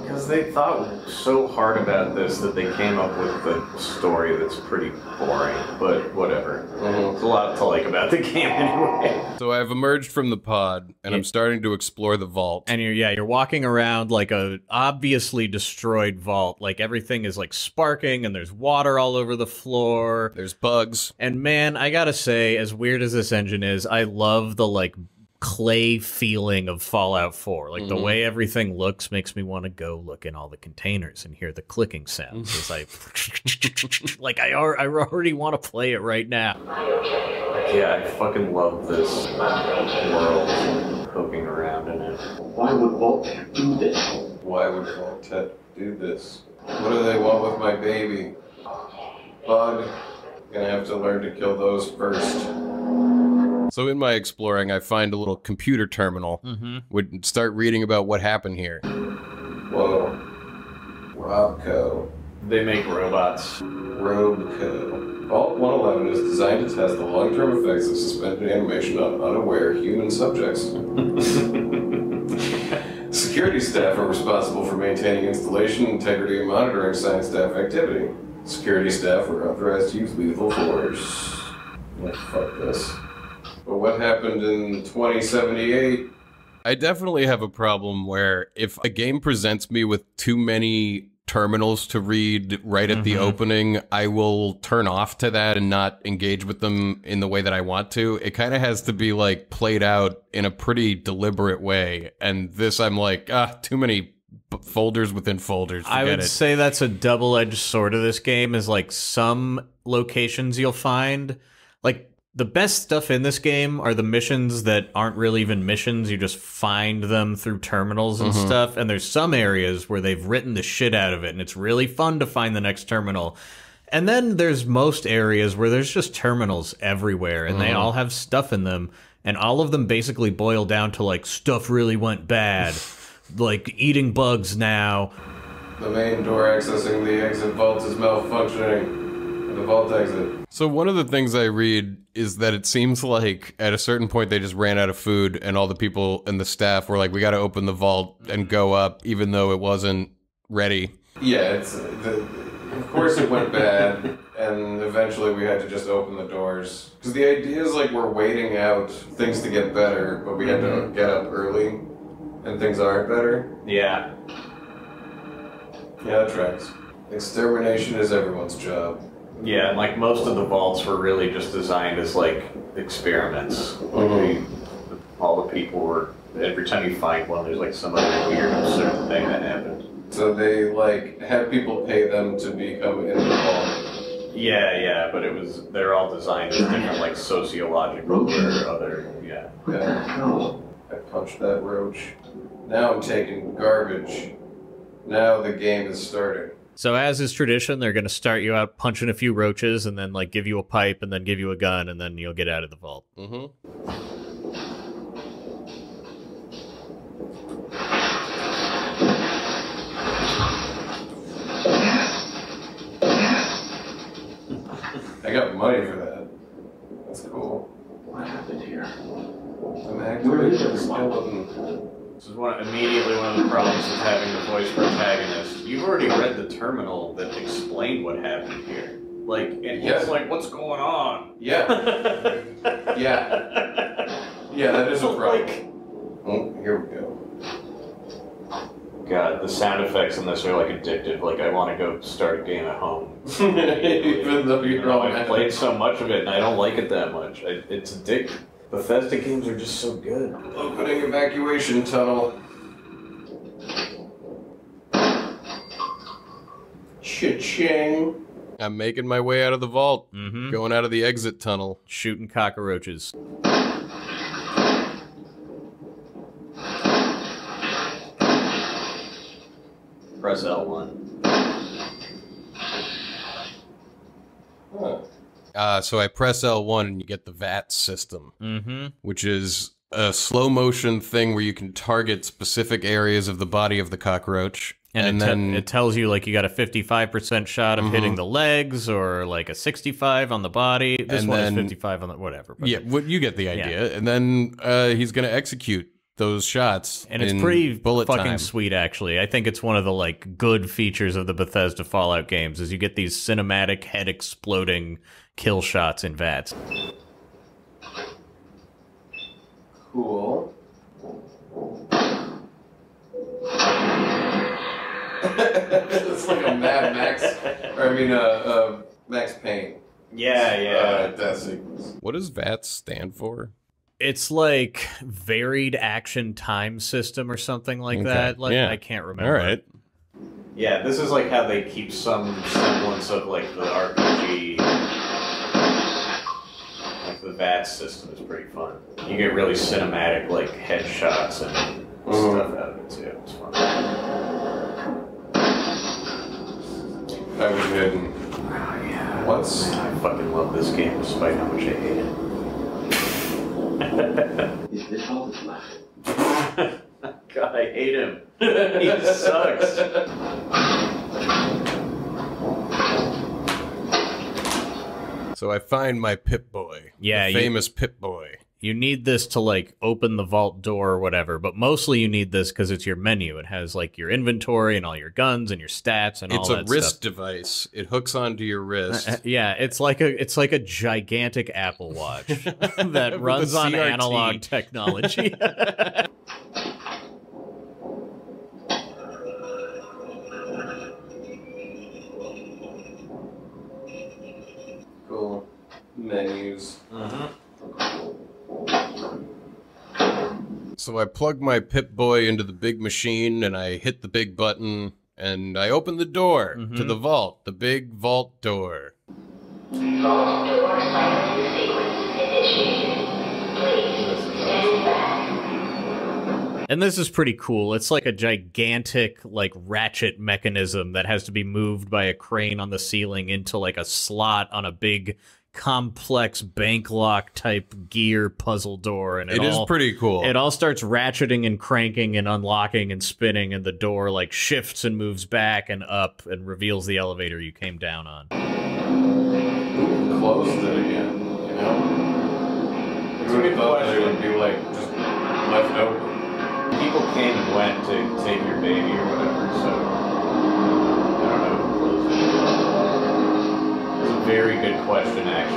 Because they thought so hard about this that they came up with the story that's pretty boring, but whatever. There's a lot to like about the game anyway. So I've emerged from the pod, and I'm starting to explore the vault. And you're walking around like a obviously destroyed vault. Like everything is like sparking, and there's water all over the floor. There's bugs. And man, I gotta say, as weird as this engine is, I love the like clay feeling of Fallout 4. Like the way everything looks makes me want to go look in all the containers and hear the clicking sounds as I like I already want to play it right now. Yeah, I fucking love this world, poking around in it. Why would Vault-Tec do this? Why would Vault-Tec do this? What do they want with my baby? Bug. Gonna have to learn to kill those first. So in my exploring, I find a little computer terminal. Would start reading about what happened here. Whoa. Robco. They make robots. Robco. Vault 111 is designed to test the long-term effects of suspended animation on unaware human subjects. Security staff are responsible for maintaining installation integrity and monitoring science staff activity. Security staff are authorized to use lethal force. Like, fuck this. But what happened in 2078? I definitely have a problem where if a game presents me with too many terminals to read right at the opening, I will turn off to that and not engage with them in the way that I want to. It kind of has to be like played out in a pretty deliberate way. And this, I'm like, too many folders within folders. I would say that's a double-edged sword of this game, is like some locations you'll find, like, the best stuff in this game are the missions that aren't really even missions. You just find them through terminals and stuff. And there's some areas where they've written the shit out of it, and it's really fun to find the next terminal. And then there's most areas where there's just terminals everywhere, and they all have stuff in them. And all of them basically boil down to, like, stuff really went bad. Like, eating bugs now. The main door accessing the exit vault is malfunctioning. The vault exit. So one of the things I read is that it seems like at a certain point they just ran out of food, and all the people and the staff were like, we got to open the vault and go up, even though it wasn't ready. Yeah, of course it went bad, and eventually we had to just open the doors. Because the idea is like we're waiting out things to get better, but we had to get up early, and things aren't better. Yeah. Yeah, that tracks. Extermination is everyone's job. Yeah, and like most of the vaults were really just designed as like experiments. Like all the people were, every time you find one, there's like some other weird absurd thing that happened. So they like had people pay them to become in the vault. Yeah, but they're all designed as different like sociological or other, yeah. I punched that roach. Now I'm taking garbage. Now the game is starting. So as is tradition, they're going to start you out punching a few roaches and then like give you a pipe and then give you a gun and then you'll get out of the vault. got money for that. That's cool. What happened here? I'm activating the skeleton. This is immediately one of the problems with having the voice protagonist. You've already read the terminal that explained what happened here. Like, and it's like, what's going on? Yeah. Yeah, that is a problem. Oh, here we go. God, the sound effects in this are like addictive. Like, I want to go start a game at home. Even though I've played so much of it and I don't like it that much. It's addictive. Bethesda games are just so good. Opening evacuation tunnel. Cha-ching. I'm making my way out of the vault. Going out of the exit tunnel. Shooting cockroaches. Press L1. So I press L1 and you get the VAT system, which is a slow motion thing where you can target specific areas of the body of the cockroach. And then it tells you, like, you got a 55% shot of hitting the legs, or like a 65 on the body. This one is 55 on the whatever. But yeah, you get the idea. And then he's going to execute those shots, and it's pretty fucking sweet, actually. I think it's one of the like good features of the Bethesda Fallout games is you get these cinematic head exploding kill shots in VATS. Cool. It's like a Mad Max, or I mean, Max Payne. Yeah. That sequence. What does VATS stand for? It's like varied action time system or something like that. Like, I can't remember. All right. Yeah, this is like how they keep some semblance of like the RPG. Like the VATS system is pretty fun. You get really cinematic like headshots and stuff out of it too. It's fun. I was hidden. Oh yeah. What's? Man, I fucking love this game despite how much I hate it. Is this all that's left? God, I hate him. He sucks. So I find my Pip-Boy. Yeah, the famous Pip-Boy. You need this to, like, open the vault door or whatever, but mostly you need this because it's your menu. It has, like, your inventory and all your guns and your stats and all that stuff. It's a wrist device. It hooks onto your wrist. Yeah, it's like a gigantic Apple Watch that runs on analog technology. Cool. Menus. So I plug my Pip-Boy into the big machine, and I hit the big button, and I open the door to the vault, the big vault door. Vault door silence sequence initiated. Please stand back. And this is pretty cool. It's like a gigantic, like, ratchet mechanism that has to be moved by a crane on the ceiling into, like, a slot on a big complex bank lock type gear puzzle door, and it is pretty cool. It all starts ratcheting and cranking and unlocking and spinning, and the door like shifts and moves back and up and reveals the elevator you came down on. Closed it again, you know? You would have thought they would be like just left open. People came and went to take your baby or whatever, so I don't know who closed it. It's a very good question, actually.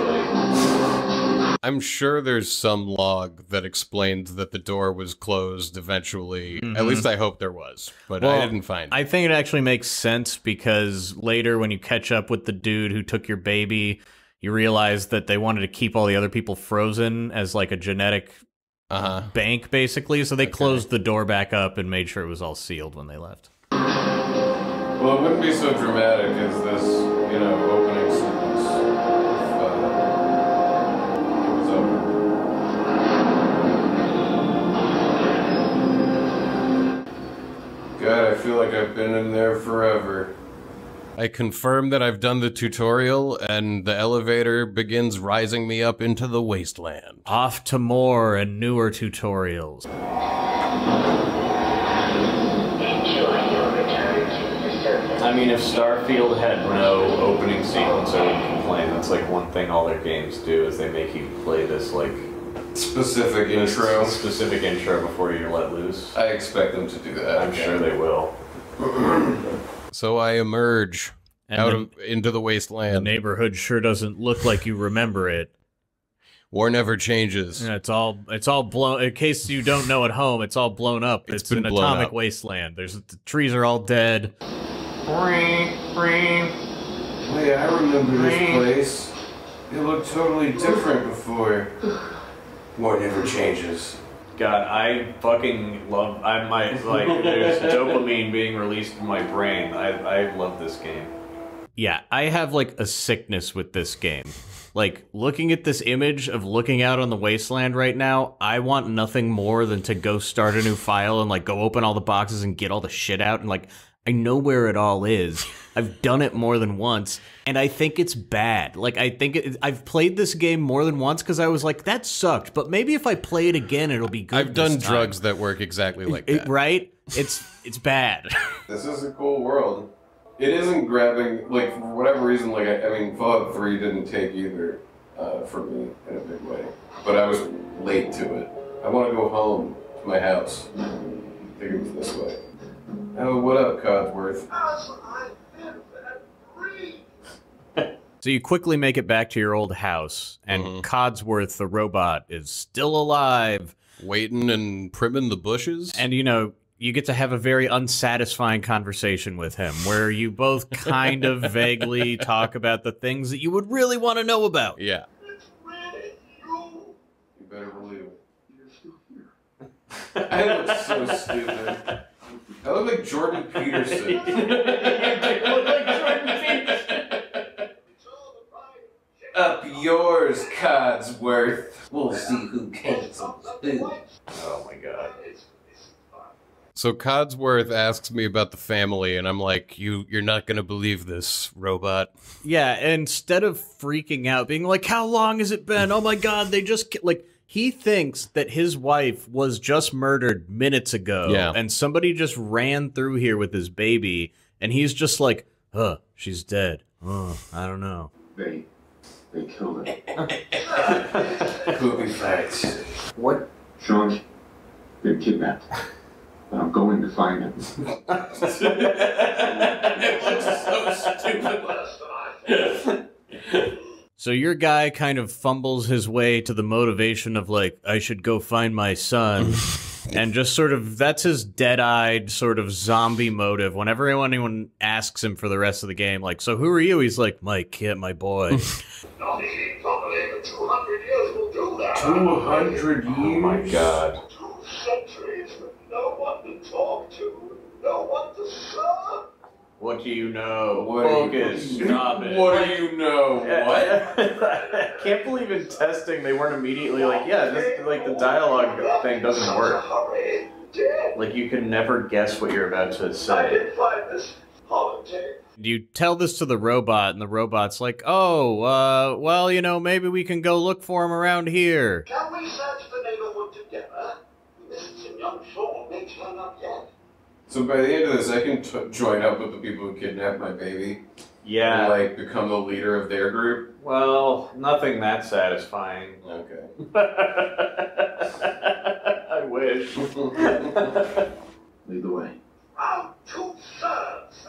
I'm sure there's some log that explains that the door was closed eventually. At least I hope there was, but I didn't find it. I think it actually makes sense because later when you catch up with the dude who took your baby, you realize that they wanted to keep all the other people frozen as like a genetic bank, basically. So they closed the door back up and made sure it was all sealed when they left. Well, it wouldn't be so dramatic as this, you know, opening sequence. God, I feel like I've been in there forever. I confirm that I've done the tutorial, and the elevator begins rising me up into the wasteland. Off to more and newer tutorials. Enjoy your return to the surface. I I mean, if Starfield had no opening sequence, I wouldn't complain. That's like one thing all their games do is they make you play this like specific intro before you're let loose. I expect them to do that. I'm sure they will. So I emerge into the wasteland. The neighborhood sure doesn't look like you remember it. War never changes. Yeah, it's all blown. In case you don't know at home, it's all blown up. It's an atomic wasteland. The trees are all dead. Wait, I remember this place. It looked totally different before. War never changes. God, I fucking love. There's dopamine being released in my brain. I love this game. Yeah, I have like a sickness with this game. Like, looking at this image of looking out on the wasteland right now, I want nothing more than to go start a new file and, like, go open all the boxes and get all the shit out. And, like, I know where it all is. I've done it more than once, and I think it's bad. Like, I've played this game more than once because I was like, that sucked, but maybe if I play it again, it'll be good. I've done drugs that work exactly like that. Right? It's bad. This is a cool world. It isn't grabbing, like, for whatever reason, like, I mean, Fallout 3 didn't take either for me in a big way. But I was late to it. I want to go home to my house. I think it was this way. Oh, what up, Codsworth? So you quickly make it back to your old house, and Codsworth, the robot, is still alive. Waiting and primming the bushes? And, you know, you get to have a very unsatisfying conversation with him, where you both kind of vaguely talk about the things that you would really want to know about. Yeah. You better believe it. You're still here. I look so stupid. I look like Jordan Peterson. You look like Jordan Peterson. Up yours, Codsworth. We'll see who cancels who. Oh my god. So Codsworth asks me about the family, and I'm like, you're not gonna believe this, robot. Yeah, instead of freaking out, being like, how long has it been? Oh my god, they just... Like, he thinks that his wife was just murdered minutes ago, yeah, and somebody just ran through here with his baby, and he's just like, she's dead. Oh, I don't know. They killed her. Poopy facts. What? Sean's been kidnapped. I'm going to find him. It looks so stupid. So your guy kind of fumbles his way to the motivation of, like, I should go find my son. And just sort of, that's his dead-eyed sort of zombie motive. Whenever anyone asks him for the rest of the game, like, so who are you? He's like, my kid, my boy. Not even probably 200 years will do that. 200 years? Oh my god. 2 centuries with no one to talk to, no one to serve. What do you know? Focus. Stop it. What do you know? What? I can't believe in testing they weren't immediately like, yeah, this, like, the dialogue thing doesn't work. Like, you can never guess what you're about to say. You tell this to the robot, and the robot's like, oh, well, you know, maybe we can go look for him around here. Can we search the neighborhood together? This young soul may turn up yet. So by the end of this, I can join up with the people who kidnapped my baby. Yeah. And, like, become the leader of their group. Well, nothing that satisfying. Okay. I wish. Lead the way. Oh, 2 thirds.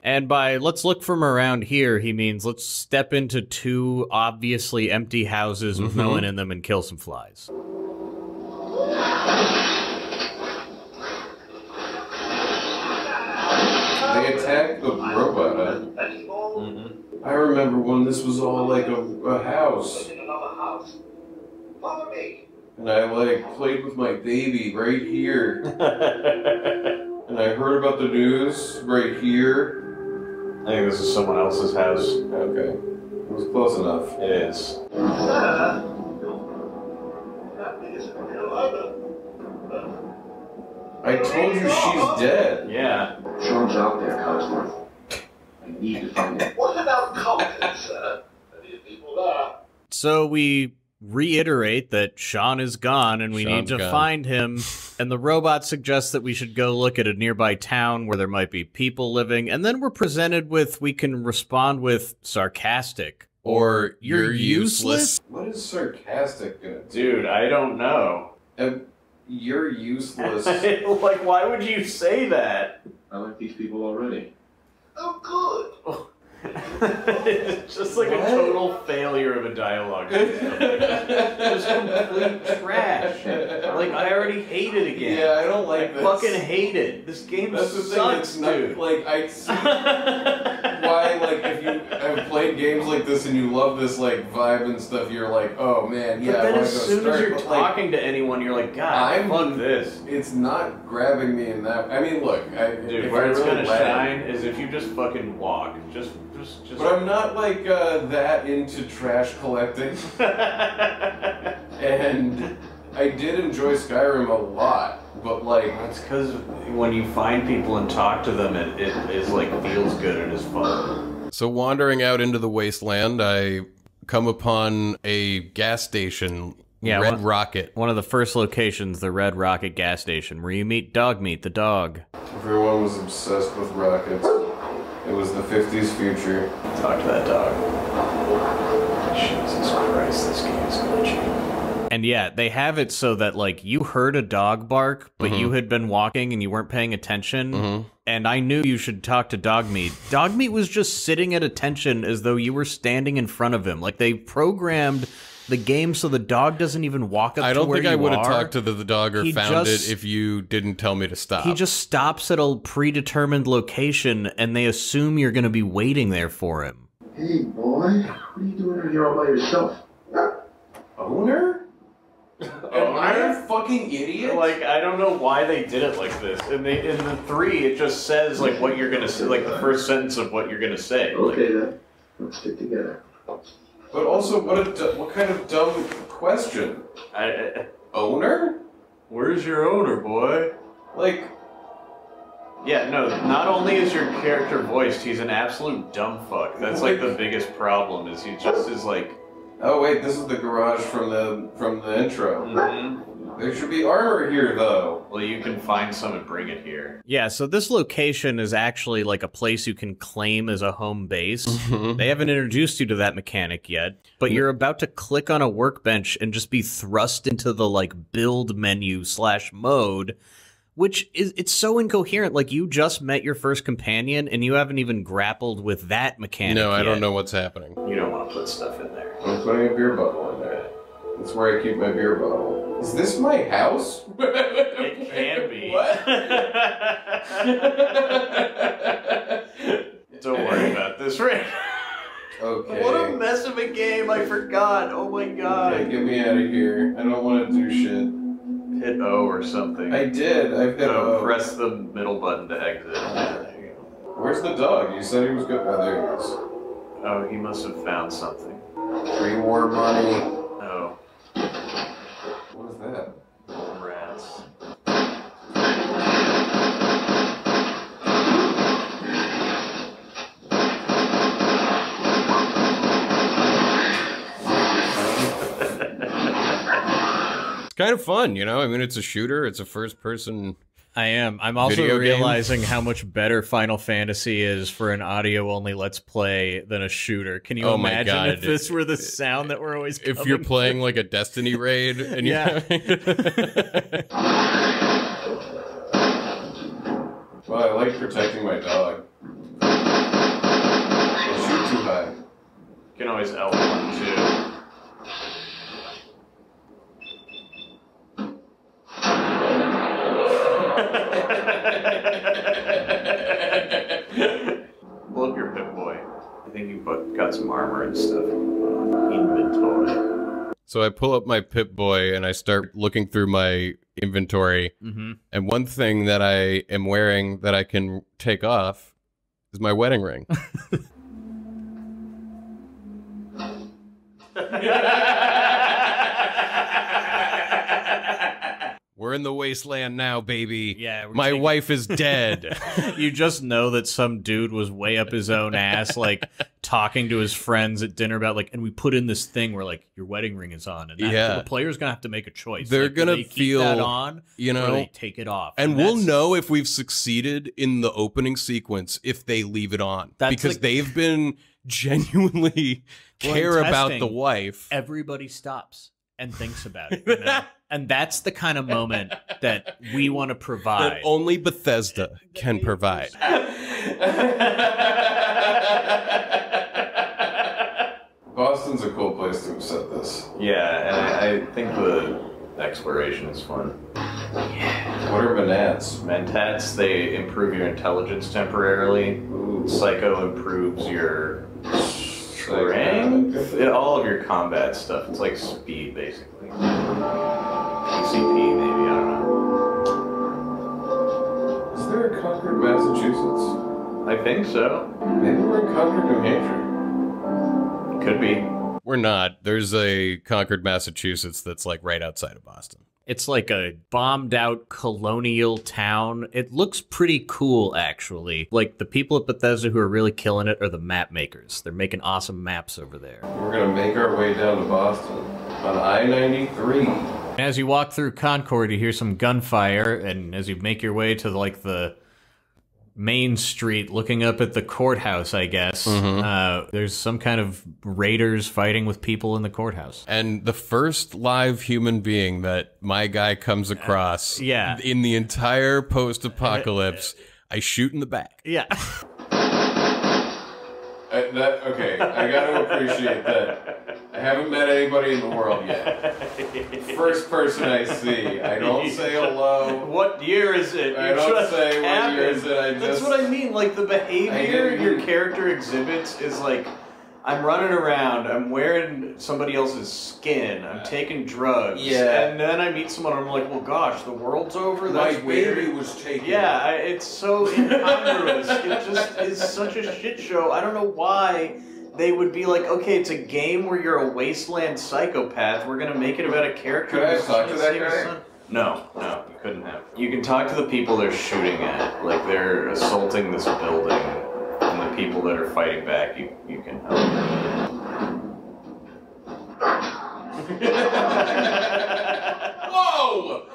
And by let's look from around here, he means let's step into 2 obviously empty houses with no one in them and kill some flies. They attacked the robot, huh? I remember when this was all like a house. And I, like, played with my baby right here. And I heard about the news right here. I think this is someone else's house. Okay. It was close enough. It is. I told you she's dead. Yeah. Sean's out there, Codsworth. I need to find him. What about Compton, sir? Any people there? So we reiterate that Sean is gone and we need to find him. And the robot suggests that we should go look at a nearby town where there might be people living. And then we're presented with, we can respond with sarcastic. Or you're useless? What is sarcastic gonna do? Dude, I don't know. You're useless. Like, why would you say that? I like these people already. Oh, good. It's just like a total failure of a dialogue. Just complete trash. Like, I already hate it again. Yeah, I don't like this. Fucking hate it. This game sucks, dude. Like, I see why, like, if you have played games like this and you love this, like, vibe and stuff, you're like, oh, man, yeah, but then I want as to go soon start. as you're But, talking to anyone, you're like, God, fuck this. It's not grabbing me in that... I mean, look, dude, where it's gonna shine is if you just fucking walk. Just. But I'm not, like, that into trash collecting. And I did enjoy Skyrim a lot, but, like... That's because when you find people and talk to them, it is, like, feels good and is fun. So wandering out into the wasteland, I come upon a gas station, Red Rocket. One of the first locations, the Red Rocket gas station, where you meet Dogmeat, the dog. Everyone was obsessed with rockets. It was the 50s future. Talk to that dog. Jesus Christ, this game is glitchy. And yeah, they have it so that, like, you heard a dog bark, but you had been walking and you weren't paying attention. And I knew you should talk to Dogmeat. Dogmeat was just sitting at attention as though you were standing in front of him. Like, they programmed the game so the dog doesn't even walk up to where you are. I don't think I would have talked to the dog or found it if you didn't tell me to stop. He just stops at a predetermined location, and they assume you're going to be waiting there for him. Hey, boy. What are you doing out here all by yourself? Owner? Am I a fucking idiot? Like, I don't know why they did it like this. In the 3, it just says, like, what you're going to say, like, the first sentence of what you're going to say. Okay, then. Let's stick together. But also, what kind of dumb question? Owner? Where's your owner, boy? Like... Yeah, no, not only is your character voiced, he's an absolute dumb fuck. That's, like, the biggest problem, is he just is, like... Oh, wait, this is the garage from the intro. There should be armor here, though. Well, you can find some and bring it here. Yeah, so this location is actually like a place you can claim as a home base. They haven't introduced you to that mechanic yet, but you're about to click on a workbench and just be thrust into the, like, build menu / mode, which is, it's so incoherent. Like, you just met your first companion and you haven't even grappled with that mechanic No, I yet. don't know what's happening. You don't want to put stuff in there. I'm putting a beer bottle in there. That's where I keep my beer bottle. Is this my house? It can be. What? Don't worry about this, right? Okay. What a mess of a game, I forgot. Oh my god. Okay, get me out of here. I don't want to do shit. Hit O or something. I did. I've hit O. Press the middle button to exit. There you go. Where's the dog? You said he was good. Oh, there he is. Oh, he must have found something. 3 more money. Oh. What is that? Rats. It's kind of fun, you know? I mean, it's a shooter. It's a first-person... I'm also realizing how much better Final Fantasy is for an audio-only Let's Play than a shooter. Can you imagine if this were the sound that we're always If you're playing like a Destiny raid and yeah. Well, I like protecting my dog. Don't shoot too high. You can always L1 too. Pull up your Pip-Boy. I think you got some armor and stuff. Inventory. So I pull up my Pip-Boy and I start looking through my inventory. And one thing that I am wearing that I can take off is my wedding ring. We're in the wasteland now, baby. Yeah, my wife is dead. You just know that some dude was way up his own ass, like talking to his friends at dinner about like, and we put in this thing where like your wedding ring is on, and the player's gonna have to make a choice. They're like, gonna do they feel keep that on, you know, or they take it off, and we'll know if we've succeeded in the opening sequence if they leave it on, because like, they've been genuinely care about the wife. Everybody stops and thinks about it, you know? And that's the kind of moment that we want to provide. That only Bethesda can provide. Boston's a cool place to have set this. Yeah, and I think the exploration is fun. Yeah. What are mentats? Mentats, they improve your intelligence temporarily. Ooh. Psycho improves your strength. All of your combat stuff. It's like speed, basically. PCP, maybe, I don't know. Is there a Concord, Massachusetts? I think so. Maybe we're in Concord, New Hampshire. Could be. We're not. There's a Concord, Massachusetts that's like right outside of Boston. It's like a bombed out colonial town. It looks pretty cool, actually. Like, the people at Bethesda who are really killing it are the map makers. They're making awesome maps over there. We're gonna make our way down to Boston on I-93. As you walk through Concord, you hear some gunfire, and as you make your way to, like, the main street looking up at the courthouse, I guess, there's some kind of raiders fighting with people in the courthouse. And the first live human being that my guy comes across in the entire post-apocalypse, I shoot in the back. Yeah. Okay, I gotta appreciate that. I haven't met anybody in the world yet. First person I see, I don't say hello. What year is it? I don't say what year is it. That's what I mean. Like, the behavior your character exhibits is like, I'm running around, I'm wearing somebody else's skin, I'm taking drugs, and then I meet someone and I'm like, well, gosh, the world's over? That's weird. Baby was taken. Yeah, it's so incongruous. It just is such a shit show. I don't know why they would be like, okay, it's a game where you're a wasteland psychopath, we're gonna make it about a character. Could I talk to that guy? No, you couldn't have. You can talk to the people they're shooting at, like they're assaulting this building, and the people that are fighting back, you can help. Whoa!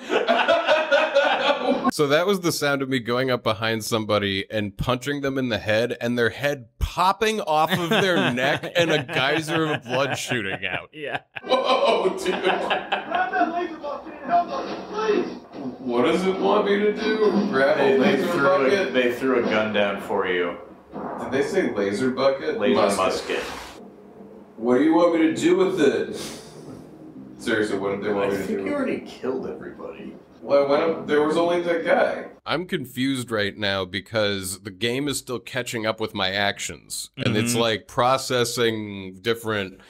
So that was the sound of me going up behind somebody and punching them in the head, and their head popping off of their neck and a geyser of blood shooting out. Yeah. Whoa, dude. Grab that laser bucket and help us, please! What does it want me to do? Grab a laser bucket? They threw a gun down for you. Did they say laser bucket? Laser musket. What do you want me to do with it? Seriously, what did they want me to do? I think you already killed everybody. Well, there was only that guy. I'm confused right now because the game is still catching up with my actions. And it's like processing different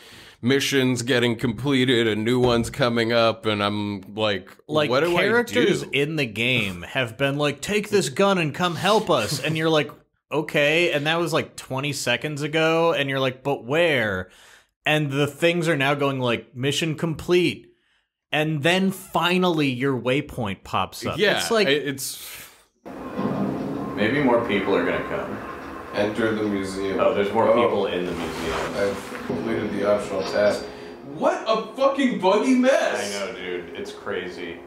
missions getting completed and new ones coming up, and I'm like what do characters I do? in the game have been like, take this gun and come help us, and you're like, okay, and that was like 20 seconds ago, and you're like, but where? And the things are now going like, mission complete. And then finally your waypoint pops up. Yeah, it's like maybe more people are gonna come. Enter the museum. Oh, there's more people in the museum. I've completed the optional task. What a fucking buggy mess! I know, dude. It's crazy.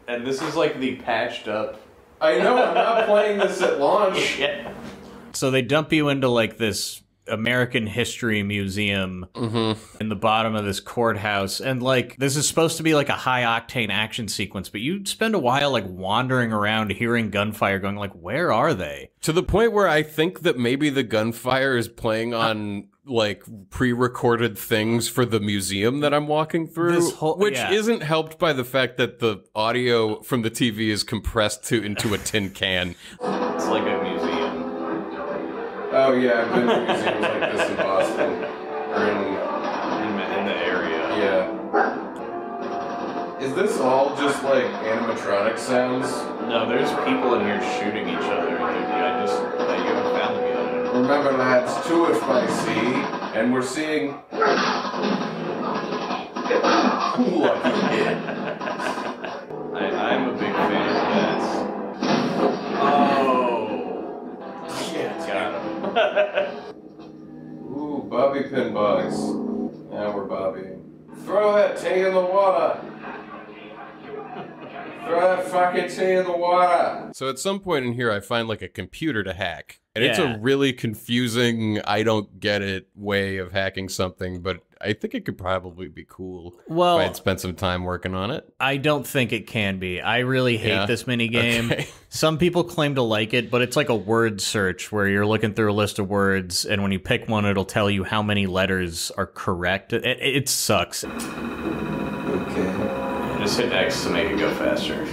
And this is like the patched up. I know, I'm not playing this at launch. Yeah. So they dump you into like this American History Museum in the bottom of this courthouse, and like this is supposed to be like a high octane action sequence, but you spend a while like wandering around hearing gunfire going like, where are they? To the point where I think that maybe the gunfire is playing on like pre-recorded things for the museum that I'm walking through, which isn't helped by the fact that the audio from the TV is compressed into a tin can. It's like a museum. Oh yeah, I've been to museums like this in Boston, or in the area. Yeah. Is this all just like animatronic sounds? No, there's people in here shooting each other. You haven't found them yet. Remember, lads, 2 if by sea, and we're seeing. Lucky kid. I'm a big fan of that. Oh. Yeah, got him. Ooh, bobby pin bugs. Now we're bobbying. Throw that tea in the water. Throw that fucking tea in the water. So at some point in here, I find like a computer to hack. And it's Yeah. a really confusing, I don't get it way of hacking something, but I think it could probably be cool Well, if I'd spent some time working on it. I don't think it can be. I really hate Yeah? this minigame. Okay. Some people claim to like it, but it's like a word search where you're looking through a list of words, and when you pick one, it'll tell you how many letters are correct. It sucks. Okay. Just hit X to make it go faster.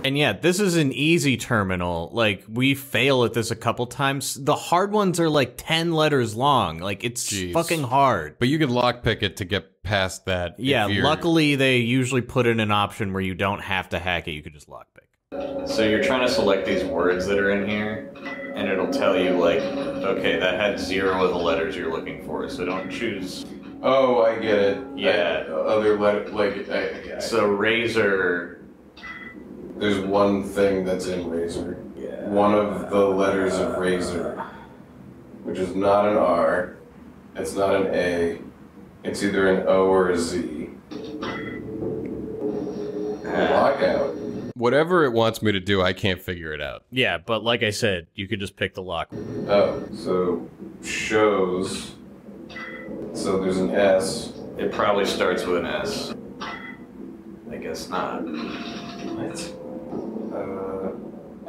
And yeah, this is an easy terminal. Like, we fail at this a couple times. The hard ones are like 10 letters long. Like, it's Jeez. fucking hard. But you could lockpick it to get past that. if Yeah, you're- luckily they usually put in an option where you don't have to hack it. You could just lockpick. So you're trying to select these words that are in here, and it'll tell you, like, okay, that had 0 of the letters you're looking for, so don't choose. Oh, I get it. Yeah. Other letter, like, So razor. there's one thing that's in razor. Yeah. One of the letters of razor, which is not an R, it's not an A, it's either an O or a Z. Lockout. Whatever it wants me to do, I can't figure it out. Yeah, but like I said, you could just pick the lock. Oh, so shows. So there's an S. It probably starts with an S. I guess not. What?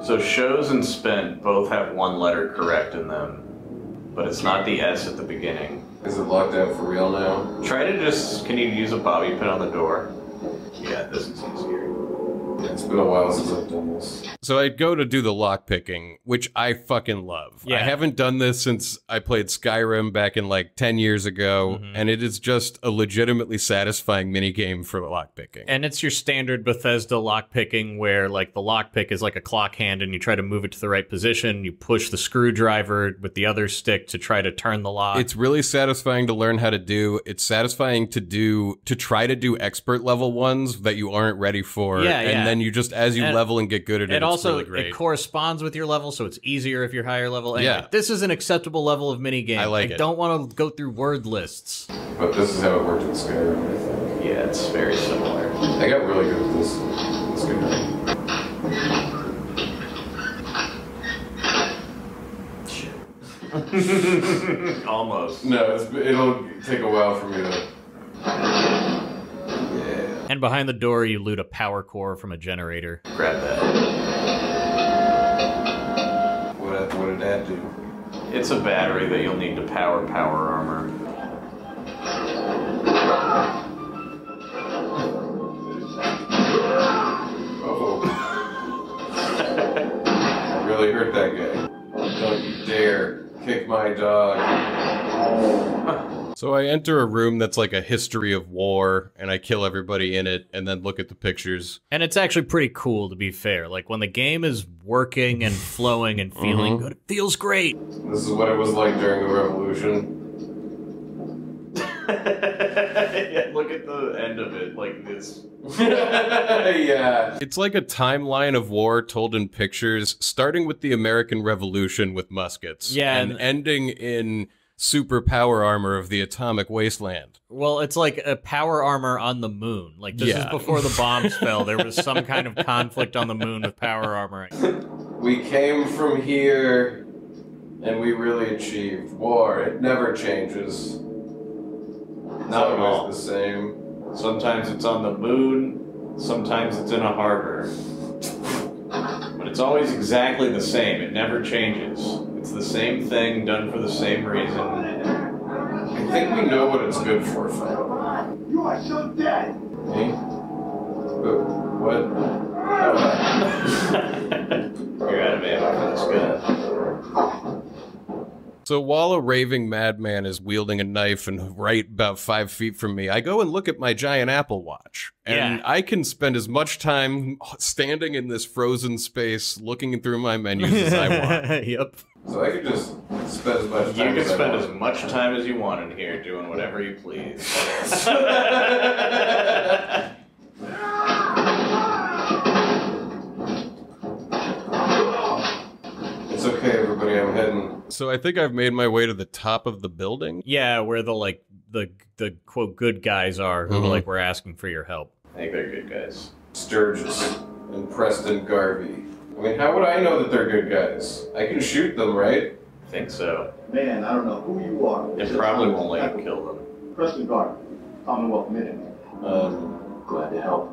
So shows and spent both have one letter correct in them, but it's not the S at the beginning. Is it locked out for real now? Try to just, can you use a bobby pin on the door? Yeah, this is easier. It's been a while since I've done this. So I'd go to do the lockpicking, which I fucking love. Yeah. I haven't done this since I played Skyrim back in like 10 years ago, and it is just a legitimately satisfying minigame for lockpicking. And it's your standard Bethesda lockpicking where like the lockpick is like a clock hand and you try to move it to the right position. You push the screwdriver with the other stick to try to turn the lock. It's really satisfying to learn how to do. It's satisfying to try to do expert level ones that you aren't ready for. Yeah, and yeah. then you just, as you And level and get good at it, It it's also really great. it corresponds with your level, so it's easier if you're higher level. Anyway, Yeah. this is an acceptable level of minigame. I like it. Don't want to go through word lists. But this is how it worked in Skyrim, I think. Yeah, it's very similar. I got really good at this. It's good. Almost. No, it'll take a while for me to... Yeah. And behind the door, you loot a power core from a generator. Grab that. What did that do? It's a battery that you'll need to power armor. Oh. I really hurt that guy. Don't you dare kick my dog. So I enter a room that's like a history of war, and I kill everybody in it, and then look at the pictures. And it's actually pretty cool, to be fair. Like, when the game is working and flowing and feeling good, it feels great. This is what it was like during the revolution. Yeah, look at the end of it, like this. Yeah. It's like a timeline of war told in pictures, starting with the American Revolution with muskets, Yeah, and ending in super power armor of the atomic wasteland. Well, it's like a power armor on the moon. Like, this is Yeah. before the bombs fell. There was some kind of conflict on the moon with power armor. We came from here, and we really achieved war. It never changes. It's Not at all. always the same. Sometimes it's on the moon, sometimes it's in a harbor. But it's always exactly the same. It never changes. It's the same thing done for the same reason. I think we know what it's good for, Phil. You are so dead! Me? What? You're out of ammo for this gun. So while a raving madman is wielding a knife and right about 5 feet from me, I go and look at my giant Apple Watch. And I can spend as much time standing in this frozen space looking through my menus as I want. Yep. So I could just spend as much time You can spend as as much time as you want in here doing whatever you please. It's okay, everybody, I'm heading. So I think I've made my way to the top of the building. Yeah, where the quote good guys are who like were asking for your help. I think they're good guys. Sturgis and Preston Garvey. I mean, how would I know that they're good guys? I can shoot them, right? I think so. Man, I don't know who you are. It probably won't let you kill them. Preston Garvey, Commonwealth Minute. Glad to help.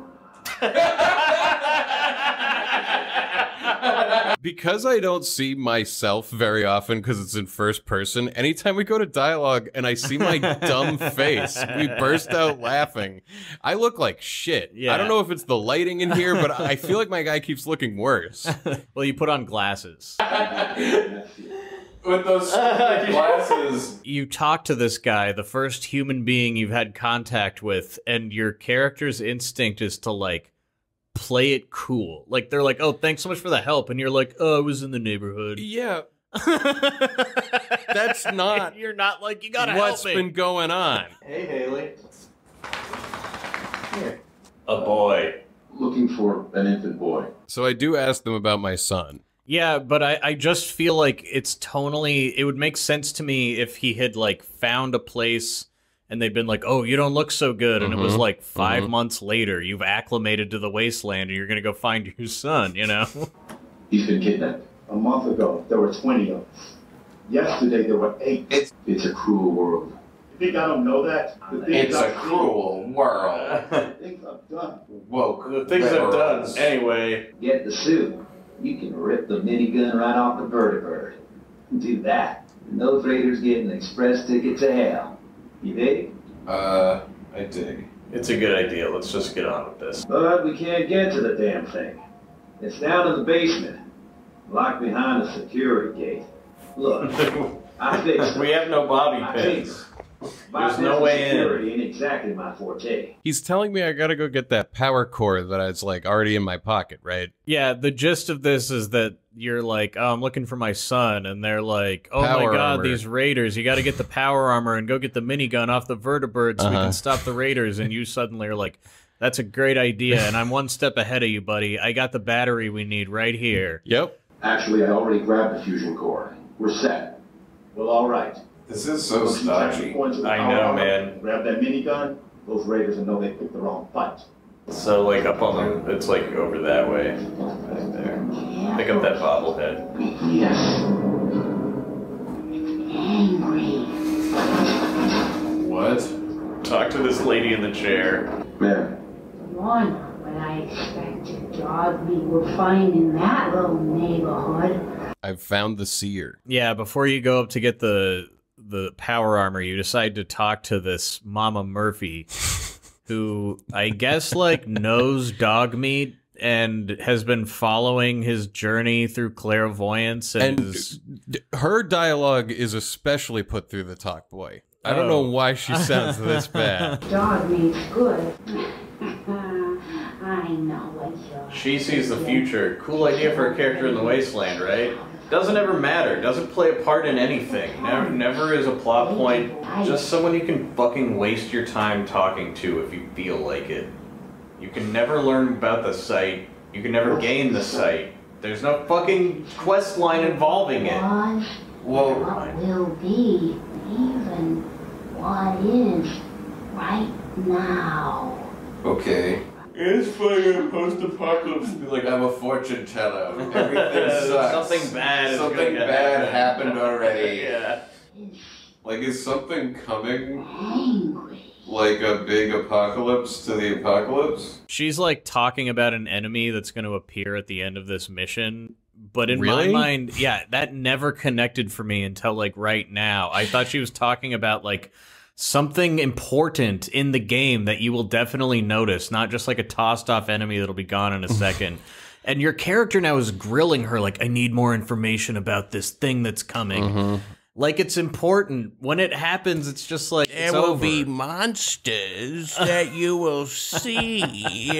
Because I don't see myself very often because it's in first person, anytime we go to dialogue and I see my dumb face, we burst out laughing. I look like shit. Yeah. I don't know if it's the lighting in here, but I feel like my guy keeps looking worse. Well, you put on glasses. With those glasses. You talk to this guy, the first human being you've had contact with, and your character's instinct is to, like, play it cool. Like, they're like, oh, thanks so much for the help. And you're like, oh, I was in the neighborhood. Yeah. That's not You're not like, you gotta help me. what's been going on. Hey, Haley. Here. A boy. Looking for an infant boy. So I do ask them about my son. Yeah, but I just feel like it's tonally, it would make sense to me if he had, like, found a place and they'd been like, oh, you don't look so good. And it was like 5 months later, you've acclimated to the wasteland and you're going to go find your son, you know? He's been kidnapped. A month ago, there were 20 of us. Yesterday, there were 8. It's a cruel world. You think I don't know that? The things It's a I've seen, cruel world. the things I've done. Woke. The things I've done. Anyway. Get the suit. You can rip the minigun right off the vertibird. Do that, and those raiders get an express ticket to hell. You dig? I dig. It's a good idea. Let's just get on with this. But we can't get to the damn thing. It's down in the basement, locked behind a security gate. Look, I fixed it. We have no bobby I pins. fixed it. There's no way in. Security ain't exactly my forte. He's telling me I gotta go get that power cord that is like already in my pocket, right? Yeah, the gist of this is that you're like, oh, I'm looking for my son, and they're like, oh Power my god, armor. these raiders, you gotta get the power armor and go get the minigun off the vertibird so we can stop the raiders, and you suddenly are like, that's a great idea, and I'm one step ahead of you, buddy. I got the battery we need right here. Yep. Actually, I already grabbed the fusion core. We're set. Well, all right. This is so Once you touch the stodgy. points of the I power know, armor, man. Grab that minigun. Those raiders will know they picked the wrong fight. So, like, up on the, it's like over that way. Right there. Pick up that bobblehead. Yes. What? Talk to this lady in the chair. Man, Wonder what I expected dog we would find in that little neighborhood. I've found the seer. Yeah, before you go up to get the power armor, you decide to talk to this Mama Murphy, who I guess like knows dog meat and has been following his journey through clairvoyance and is... Her dialogue is especially put through the talk boy. I don't know why she sounds this bad. Dog meat's good. I know what you're... She sees the future. Cool idea for a character in the wasteland, right? Doesn't ever matter. Doesn't play a part in anything. Never is a plot point. Just someone you can fucking waste your time talking to if you feel like it. You can never learn about the site. You can never gain the site. There's no fucking quest line involving it. Was, Whoa. what will be, even what is right now. Okay. It's fucking post-apocalypse. Be like, I'm a fortune teller. Everything sucks. Something bad is Something gonna bad happen. happened already. Yeah. Like, is something coming? Angry. Like a big apocalypse to the apocalypse? She's like talking about an enemy that's going to appear at the end of this mission. But in Really? my mind, yeah, that never connected for me until like right now. I thought she was talking about like something important in the game that you will definitely notice, not just like a tossed off enemy that'll be gone in a second. And your character now is grilling her like, I need more information about this thing that's coming. like it's important. When it happens, it's just like, There it's will over. be monsters that you will see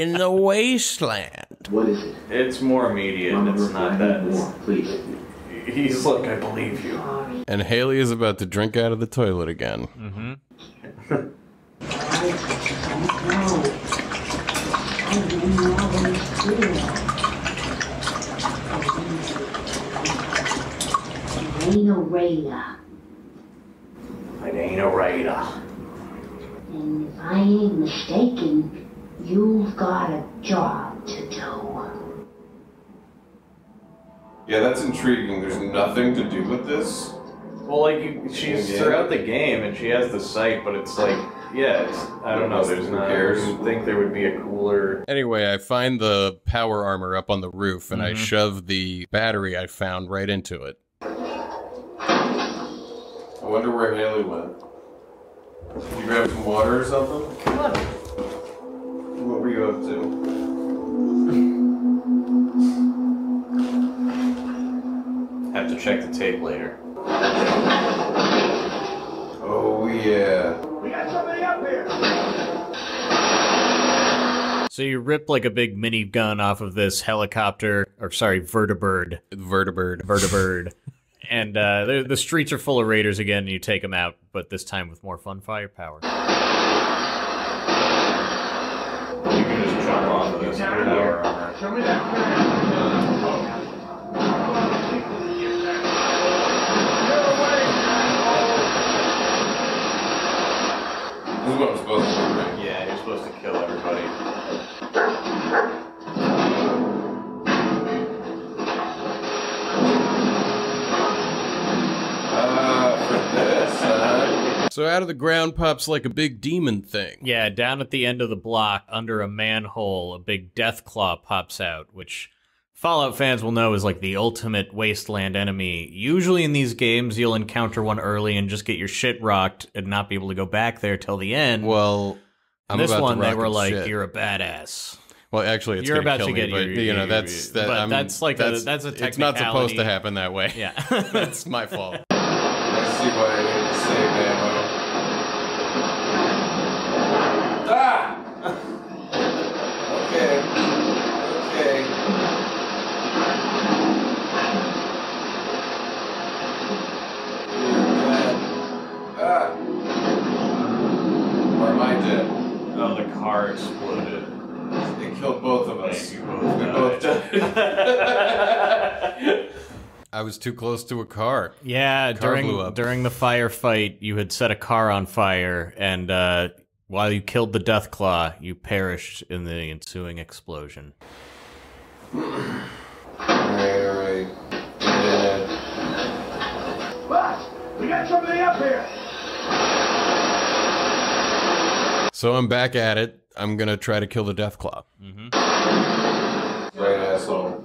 in the wasteland. What is it? It's more immediate. It's not that. More, please. He's like, I believe you. And Haley is about to drink out of the toilet again. Mm-hmm. Ain't a raider. It ain't a raider. And if I ain't mistaken, you've got a job to do. Yeah, that's intriguing. There's nothing to do with this. Well, like, she's throughout the game, and she has the sight, but it's like, yeah, it's, I don't know, there's not, you'd think there would be a cooler... Anyway, I find the power armor up on the roof, and I shove the battery I found right into it. I wonder where Haley went. Did you grab some water or something? Come on. What were you up to? Have to check the tape later. Oh, yeah. We got somebody up here! So you rip like a big minigun off of this helicopter, or sorry, vertibird. Vertibird. And the streets are full of raiders again, and you take them out, but this time with more fun firepower. You can just jump onto this power armor. Show me that. This is what I'm supposed to do, right? Yeah, you're supposed to kill everybody. For this, So out of the ground pops like a big demon thing. Yeah, down at the end of the block, under a manhole, a big death claw pops out, which Fallout fans will know is like the ultimate wasteland enemy. Usually in these games, you'll encounter one early and just get your shit rocked and not be able to go back there till the end. Well, I'm this about one, to they rock were its like, shit. "You're a badass." Well, actually, it's You're gonna about kill to get me, but you know that's that. but I'm, that's like that's a it's not supposed technicality. to happen that way. Yeah, That's my fault. let's see what I need to save ammo. Ah! Okay. Okay. Ah! Or am I dead? Oh, the car exploded. It killed both of us. You We both both died. I was too close to a car. Yeah, Car blew up. during the firefight, you had set a car on fire, and while you killed the Deathclaw, you perished in the ensuing explosion. Alright. Yeah. Boss, we got somebody up here! So I'm back at it. I'm gonna try to kill the Deathclaw. Right, asshole.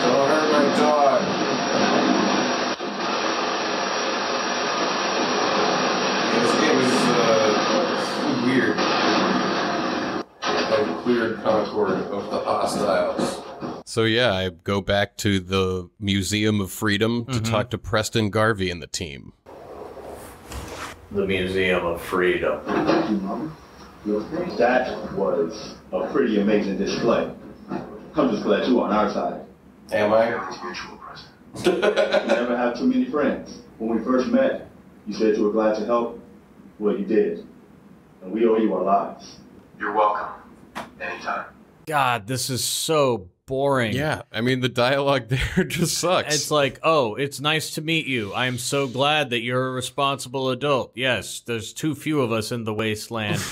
Don't hurt my dog. Yeah, this game is weird. I've cleared Concord of the hostiles. So yeah, I go back to the Museum of Freedom to talk to Preston Garvey and the team. The Museum of Freedom. That was a pretty amazing display. I'm just glad you're on our side. Am I? Mutual, President. You never have too many friends. When we first met, you said you were glad to help. Well, you did. And we owe you our lives. You're welcome. Anytime. God, this is so boring. Yeah, I mean the dialogue there just sucks. It's like, oh, it's nice to meet you. I am so glad that you're a responsible adult. Yes, there's too few of us in the wasteland.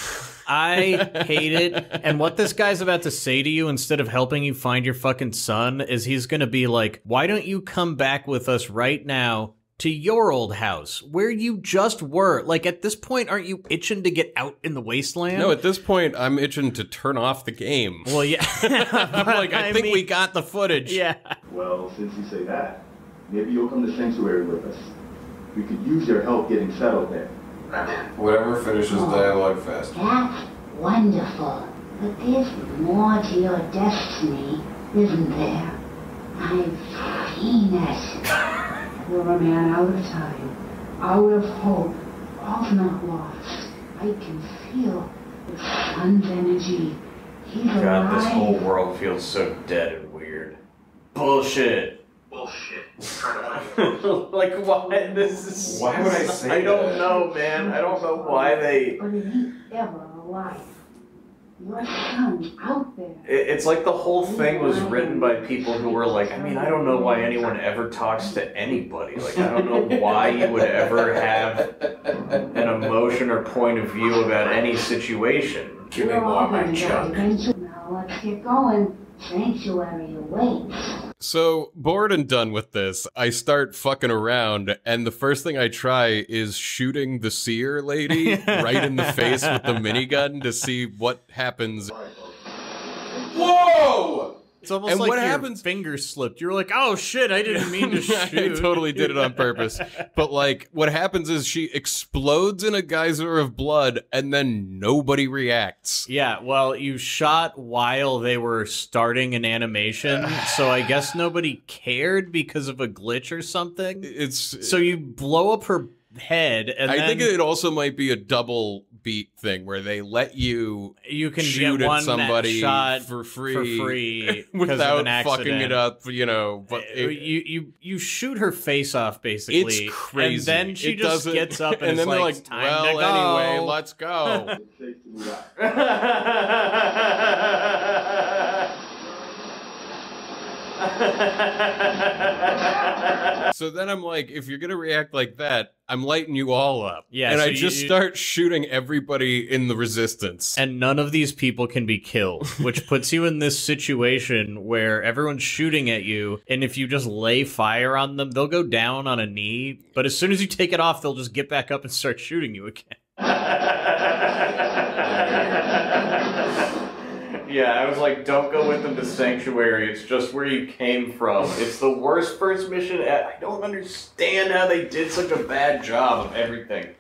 I hate it. And what this guy's about to say to you instead of helping you find your fucking son is he's going to be like, why don't you come back with us right now to your old house where you just were? Like, at this point, aren't you itching to get out in the wasteland? No, at this point, I'm itching to turn off the game. Well, yeah. I'm like, I think we got the footage. Yeah. Well, since you say that, maybe you'll come to Sanctuary with us. We could use your help getting settled there. I'm in. Whatever finishes dialogue fast. That's wonderful. But there's more to your destiny, isn't there? I've seen it. You're a man out of time, out of hope. All's not lost. I can feel the sun's energy. He's God, alive. this whole world feels so dead and weird. Bullshit. Bullshit. Trying to find Like, why? This is. Why would I say I don't that? know, man. I don't know why they. But it ain't ever alive. Your son's out there. It's like the whole thing was written by people who were like, I mean, I don't know why anyone ever talks to anybody. Like, I don't know why you would ever have an emotion or point of view about any situation. Give me We're more all of my gonna die chunk. eventually. Now let's get going. Sanctuary awaits. So, bored and done with this, I start fucking around, and the first thing I try is shooting the seer lady right in the face with the minigun to see what happens. Whoa! It's almost And like what your happens- finger slipped. You were like, oh shit, I didn't mean to shoot. I totally did it on purpose. But, like, what happens is she explodes in a geyser of blood, and then nobody reacts. Yeah, well, you shot while they were starting an animation, so I guess nobody cared because of a glitch or something. It's So you blow up her head, and I then think it also might be a double beat thing where they let you you can shoot get at one somebody shot for free, 'cause of without an fucking accident. it up, you know. But you shoot her face off basically. it's crazy. And then she It just doesn't- gets up and, then is they're like, like, time well, to go. anyway, let's go. So then I'm like, if you're gonna react like that, I'm lighting you all up. Yeah, and so I just start shooting everybody in the resistance. And none of these people can be killed, which puts you in this situation where everyone's shooting at you, and if you just lay fire on them, they'll go down on a knee, but as soon as you take it off, they'll just get back up and start shooting you again. Yeah, I was like, don't go with them to Sanctuary. It's just where you came from. It's the worst first mission. I don't understand how they did such a bad job of everything.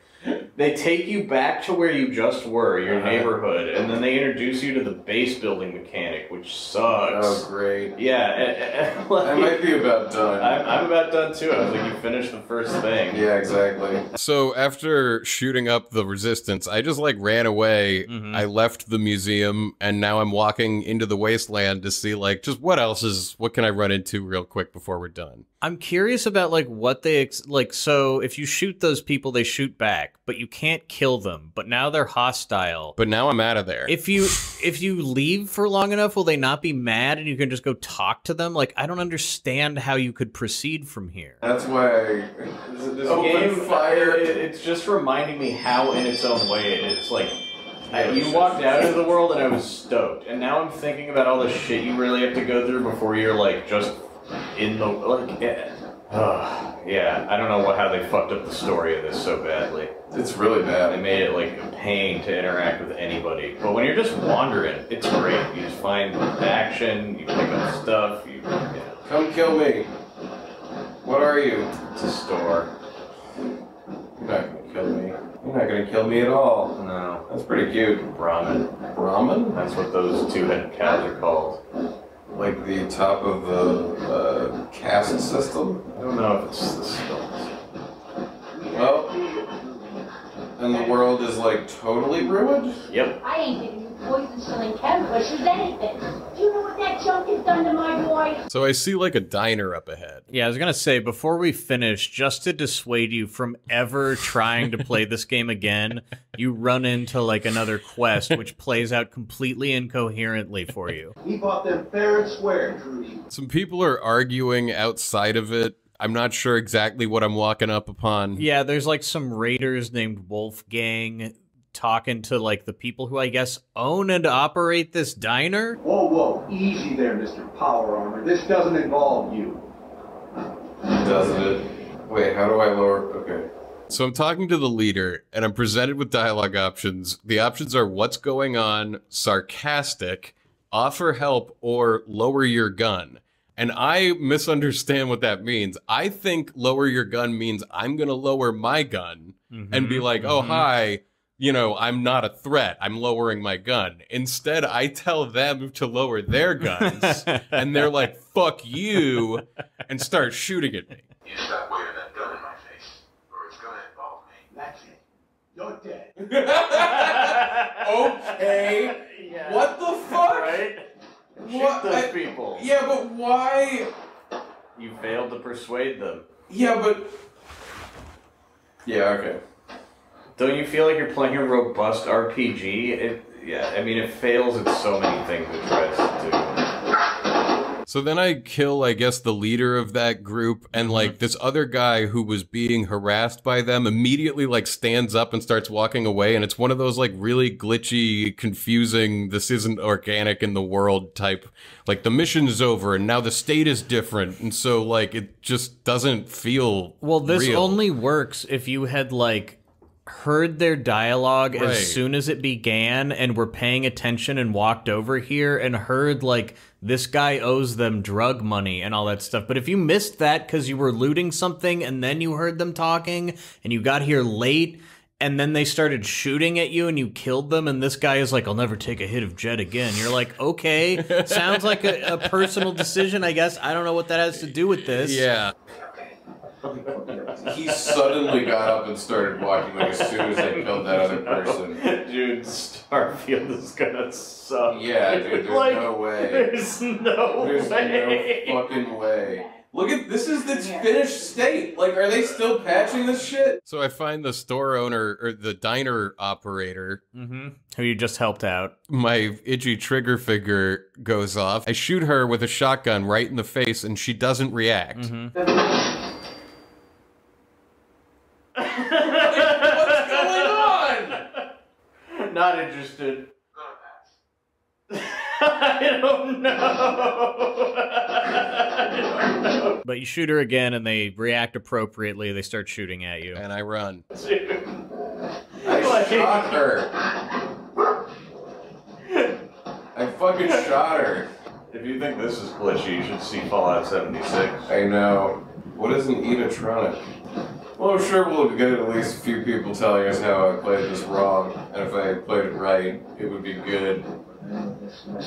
They take you back to where you just were, your neighborhood, and then they introduce you to the base building mechanic, which sucks. Oh, great. Yeah, I might be about done. I'm about done too. I was like, you finished the first thing. Yeah, exactly. So after shooting up the resistance, I just like ran away. I left the museum, and now I'm walking into the wasteland to see like just what can I run into real quick before we're done. I'm curious about like what they so if you shoot those people, they shoot back, but you can't kill them. But now they're hostile. But now I'm out of there. If you leave for long enough, will they not be mad and you can just go talk to them? Like, I don't understand how you could proceed from here. That's why this open fire. It's just reminding me how in its own way it is. Like, you walked out into the world and I was stoked, and now I'm thinking about all the shit you really have to go through before you're like just in the like. Yeah, I don't know how they fucked up the story of this so badly. It's really bad. They made it like a pain to interact with anybody. But when you're just wandering, it's great. You just find action, you pick up stuff, you know. Come kill me. What are you? It's a store. You're not gonna kill me. You're not gonna kill me at all. No. That's pretty cute. Brahmin. Brahmin? That's what those two-headed cows are called. Like the top of the caste system? I don't know if it's the skulls. Well, and the world is like totally ruined? Yep. I ain't giving you poison-killing chemicals or anything. Do you know what that junk has done to my boy? So I see like a diner up ahead. Yeah, I was gonna say, before we finish, just to dissuade you from ever trying to play this game again, you run into like another quest which plays out completely incoherently for you. We bought them fair and square, Trudy. Some people are arguing outside of it. I'm not sure exactly what I'm walking up upon. Yeah, there's like some raiders named Wolfgang talking to like the people who I guess own and operate this diner. Whoa, whoa, easy there, Mr. Power Armor. This doesn't involve you. Doesn't it? Wait, how do I lower? Okay. So I'm talking to the leader, and I'm presented with dialogue options. The options are what's going on, sarcastic, offer help, or lower your gun. And I misunderstand what that means. I think lower your gun means I'm going to lower my gun and be like, oh, hi, you know, I'm not a threat. I'm lowering my gun. Instead, I tell them to lower their guns, and they're like, fuck you, and start shooting at me. You stop waving that gun in my face, or it's gonna involve me. That's it. You're dead. Okay. Yeah. What the fuck? Right? What? Shoot those people. Yeah, but why? You failed to persuade them. Yeah, but... Yeah, okay. Don't you feel like you're playing a robust RPG? Yeah, I mean, it fails at so many things it tries to do. So then I kill, I guess, the leader of that group, and like this other guy who was being harassed by them immediately like stands up and starts walking away, and it's one of those like really glitchy, confusing, this isn't organic in the world type, like the mission's over and now the state is different, and so like it just doesn't feel Well, this real. only works if you had like heard their dialogue Right. as soon as it began and were paying attention and walked over here and heard like this guy owes them drug money and all that stuff. But if you missed that because you were looting something and then you heard them talking and you got here late and then they started shooting at you and you killed them and this guy is like, I'll never take a hit of Jet again. You're like, okay, sounds like a personal decision, I guess. I don't know what that has to do with this. Yeah. He suddenly got up and started walking like as soon as they killed that other person. Dude, Starfield is gonna suck. Yeah, dude, there's Like, no way. There's no There's way. no fucking way. Look at this is the finished state. Like, are they still patching this shit? So I find the store owner or the diner operator, Who you just helped out. my itchy trigger finger goes off. I shoot her with a shotgun right in the face and she doesn't react. What's going on? Not interested. I don't know. But you shoot her again and they react appropriately. They start shooting at you. And I run. I shot her. I fucking shot her. If you think this is glitchy, you should see Fallout 76. I know. What is an Edatronic? Well, I'm sure we'll get at least a few people telling us how I played this wrong, and if I played it right, it would be good.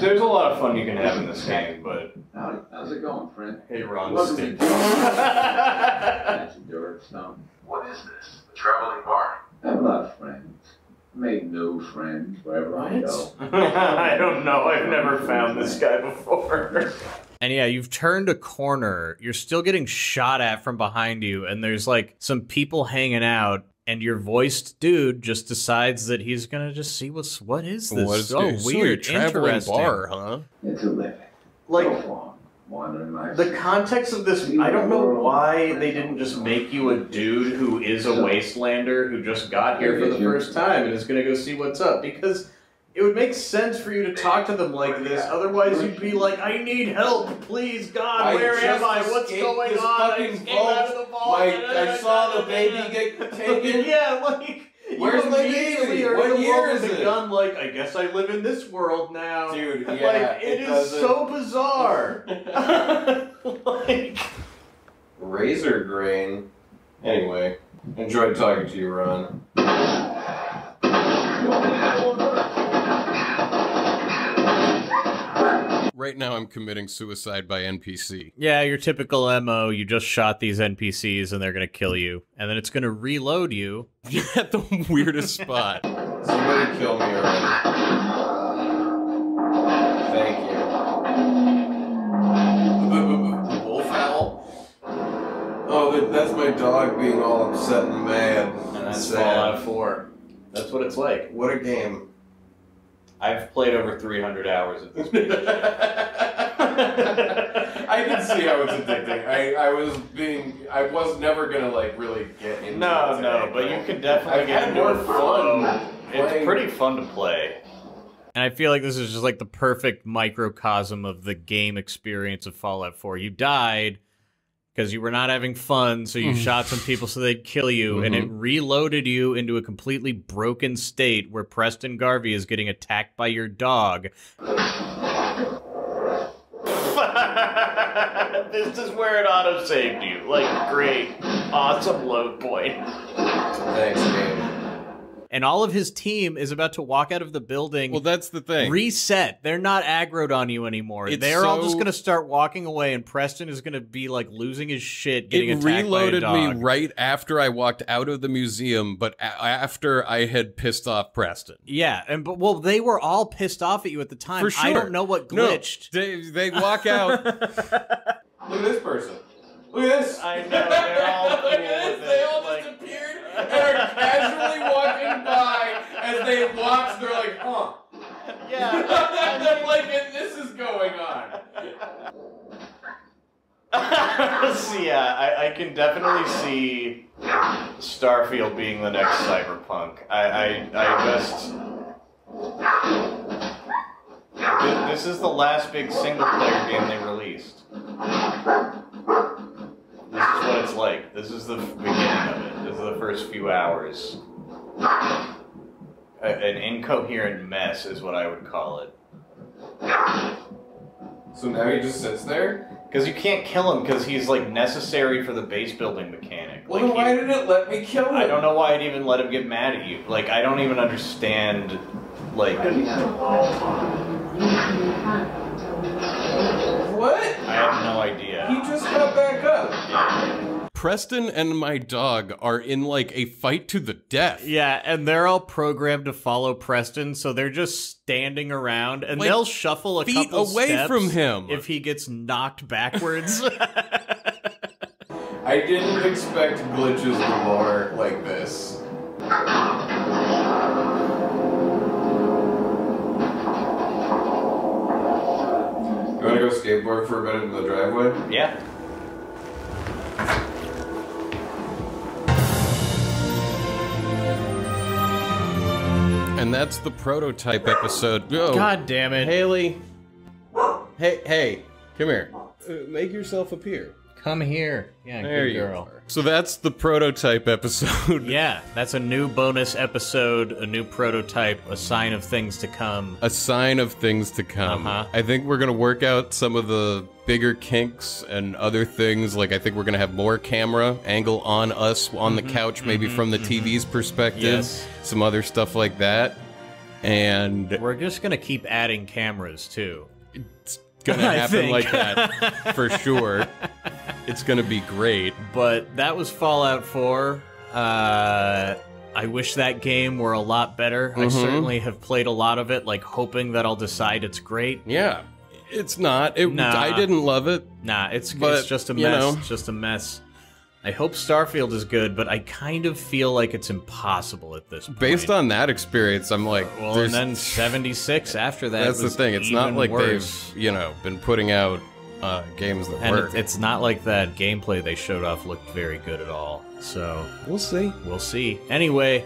There's a lot of fun you can have in this game, but... How's it going, friend? Hey, Ron, stick. That's a dirt stone. What is this? A traveling bar? I have a lot of friends. Made new friends wherever I go. I don't know. I've never found this guy before. And yeah, you've turned a corner. You're still getting shot at from behind you, and there's like some people hanging out, and your voiced dude just decides that he's gonna just see what is this? What is so this? weird, Traveling interesting. bar, huh? It's a living. Like, Go on. Wandering my the context of this, I don't know why they didn't just make you a dude who is a wastelander who just got here for the first time and is gonna go see what's up, because it would make sense for you to talk to them like this. Otherwise, you'd be like, "I need help, please, God, where am I? What's going on? I just came out of the vault. I saw the baby get taken. Yeah, like, Where's you my immediately baby? are What in the year world is with a it? gun, like, I guess I live in this world now. Dude, yeah, like, it is doesn't- so bizarre. Like, Razor grain. Anyway, enjoyed talking to you, Ron. Right now I'm committing suicide by NPC. yeah, your typical MO, you just shot these NPCs and they're gonna kill you. And then it's gonna reload you. At the weirdest spot. Somebody kill me already. Thank you. Wolf owl? Oh, that's my dog being all upset and mad. And that's Sad. Fallout 4. That's what it's like. What a game. I've played over 300 hours of this game. I can see how it's addicting. I was never gonna like really get into it. No, today, but you can definitely I've get had into more a flow. fun. It's playing- pretty fun to play. And I feel like this is just like the perfect microcosm of the game experience of Fallout 4. You died because you were not having fun, so you shot some people so they'd kill you, and it reloaded you into a completely broken state where Preston Garvey is getting attacked by your dog. This is where it auto-saved you. Like, great. Awesome load point. Thanks, game. And all of his team is about to walk out of the building. Well, that's the thing. Reset. They're not aggroed on you anymore. They're all just going to start walking away, and Preston is going to be like losing his shit, getting attacked by a dog. It reloaded me right after I walked out of the museum, but after I had pissed off Preston. Yeah, well, they were all pissed off at you at the time. For sure. I don't know what glitched. No, they walk out. Look at this person. Look at this. I know. They're all cool Look at this. with They it. all disappeared and are casually walking by. As they watch, they're like, huh. Yeah. And they're like, and this is going on. So yeah, I can definitely see Starfield being the next Cyberpunk. This is the last big single-player game they released. This is what it's like. This is the beginning of it. This is the first few hours. An incoherent mess is what I would call it. So now he just sits there? Because you can't kill him because he's like necessary for the base building mechanic. Well, Like, then why did it let me kill him? I don't know why it even let him get mad at you. Like, I don't even understand, like... What? I have no idea. He just got back up. Yeah. Preston and my dog are in like a fight to the death. Yeah, and they're all programmed to follow Preston, so they're just standing around, and Like, they'll shuffle a feet couple away steps from him if he gets knocked backwards. I didn't expect glitches galore like this. You wanna go skateboard for a bit in the driveway? Yeah. And that's the prototype episode. Oh, God damn it. Haley. Hey, come here. Make yourself appear. Come here. Yeah, There good you girl. are. So that's the prototype episode. Yeah, that's a new bonus episode, a new prototype, a sign of things to come. A sign of things to come. Uh-huh. I think we're gonna work out some of the bigger kinks and other things. Like, I think we're gonna have more camera angle on us on the couch, maybe from the TV's perspective. Yes. Some other stuff like that. And We're just gonna keep adding cameras, too. it's gonna I happen think. like that for sure. It's gonna be great. But that was Fallout 4. I wish that game were a lot better. I certainly have played a lot of it, like, hoping that I'll decide it's great. Yeah. It's not. Nah. I didn't love it. Nah, it's But, just a you mess. know. It's just a mess. I hope Starfield is good, but I kind of feel like it's impossible at this point. Based on that experience, I'm like, Well, there's- and then 76 after that. that's the was thing. It's not even like worse. they've, been putting out games that And work. it's not like that gameplay they showed off looked very good at all. So We'll see. we'll see. Anyway,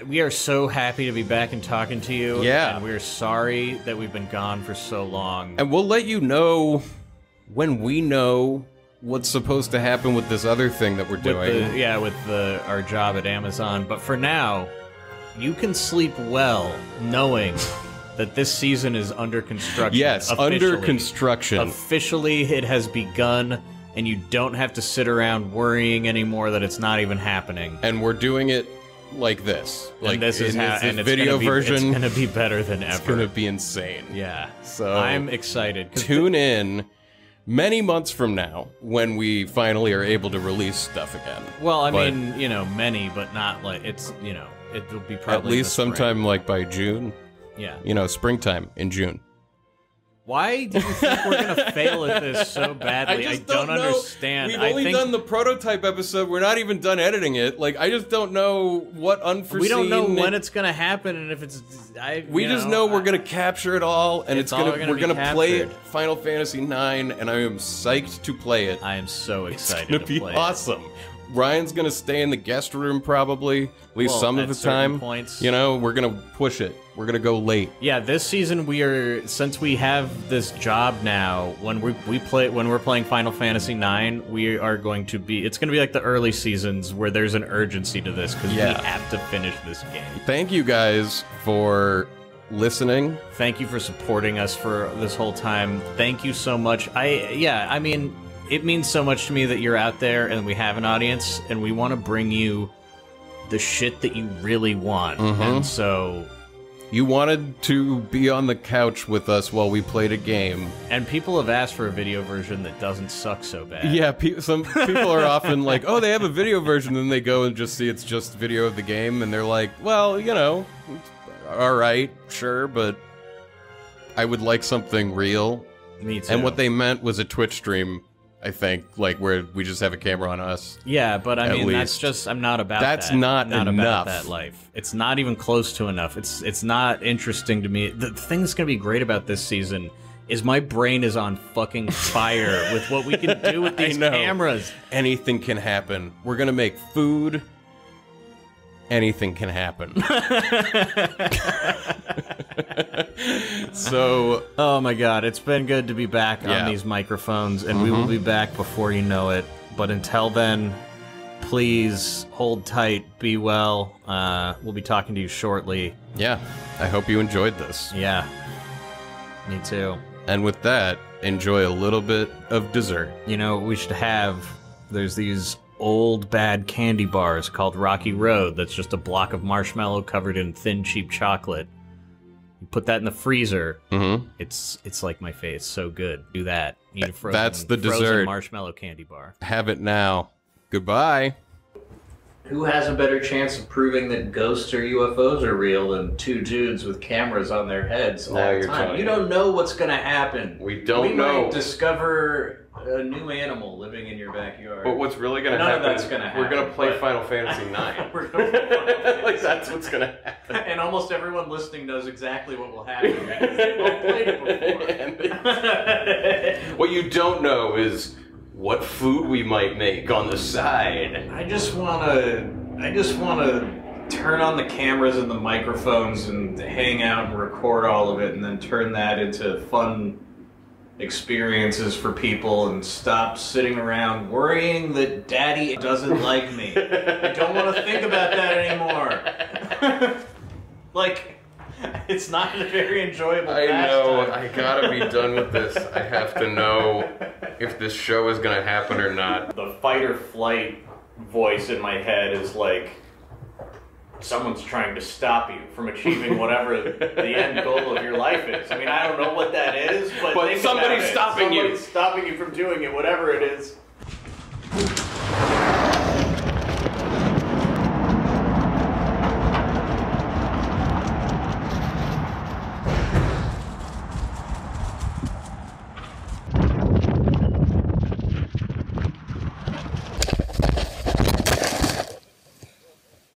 we are so happy to be back and talking to you. Yeah. And we're sorry that we've been gone for so long. And we'll let you know when we know what's supposed to happen with this other thing that we're doing. with our job at Amazon. But for now, you can sleep well knowing that this season is under construction. Yes, under officially. construction. Officially, it has begun, and you don't have to sit around worrying anymore that it's not even happening. And we're doing it like this. Like, And this is in how, this and it's video gonna be, version. It's going to be better than ever. It's going to be insane. Yeah. So I'm excited. 'cause tune in many months from now when we finally are able to release stuff again. Well, I But mean, many, but not like it's, it'll be probably at in least the spring. sometime like by June. Yeah. Springtime in June. Why do you think we're gonna fail at this so badly? I just don't know. understand. We've I only think done the prototype episode. We're not even done editing it. Like, I just don't know what unforeseen. we don't know when it's gonna happen, and if it's. We just know we're gonna capture it all, and It's all gonna we're be gonna play it. captured. Final Fantasy IX, and I am psyched to play it. I am so excited It's gonna to be play awesome. Ryan's gonna stay in the guest room probably, at least Well, some of at the certain time. points. We're gonna push it. We're gonna go late. Yeah, this season since we have this job now. When we're playing Final Fantasy IX, we are going to be. It's going to be like the early seasons where there's an urgency to this because Yeah. we have to finish this game. Thank you guys for listening. Thank you for supporting us for this whole time. Thank you so much. I mean, it means so much to me that you're out there and we have an audience, and we want to bring you the shit that you really want. And so... You wanted to be on the couch with us while we played a game. And people have asked for a video version that doesn't suck so bad. Yeah, some people are often like, oh, they have a video version, then they go and just see it's just video of the game, and they're like, well, you know, all right, sure, but I would like something real. Me too. And what they meant was a Twitch stream, I think, like where we just have a camera on us. Yeah, but I mean, that's just, I'm not about that. That's not enough. About that life. It's not even close to enough. It's not interesting to me. The thing that's going to be great about this season is my brain is on fucking fire with what we can do with these cameras. Anything can happen. We're going to make food. Anything can happen. So, oh my god, it's been good to be back on these microphones, and we will be back before you know it. But until then, please hold tight, be well. We'll be talking to you shortly. Yeah, I hope you enjoyed this. Yeah, me too. And with that, enjoy a little bit of dessert. You know, we should have, there's these old bad candy bars called Rocky Road that's just a block of marshmallow covered in thin cheap chocolate. You put that in the freezer. It's like my face, so good. Do that. Eat a frozen, that's the frozen dessert. Marshmallow candy bar. Have it now. Goodbye. Who has a better chance of proving that ghosts or UFOs are real than two dudes with cameras on their heads all the time? You don't know what's going to happen. We don't know. We might discover a new animal living in your backyard. But what's really going to happen? None of that's going to happen. We're going to play Final Fantasy IX. We're going to play Final Fantasy like that's what's going to happen. And almost everyone listening knows exactly what will happen because they've all played it before. What you don't know is what food we might make on the side. I just want to turn on the cameras and the microphones and hang out and record all of it, and then turn that into fun experiences for people, and stop sitting around worrying that Daddy doesn't like me. I don't want to think about that anymore. Like, it's not a very enjoyable I know. pastime. I gotta be done with this. I have to know if this show is gonna happen or not. The fight or flight voice in my head is like, someone's trying to stop you from achieving whatever the end goal of your life is. I mean, I don't know what that is, but somebody's stopping you. Somebody's stopping you from doing it, whatever it is.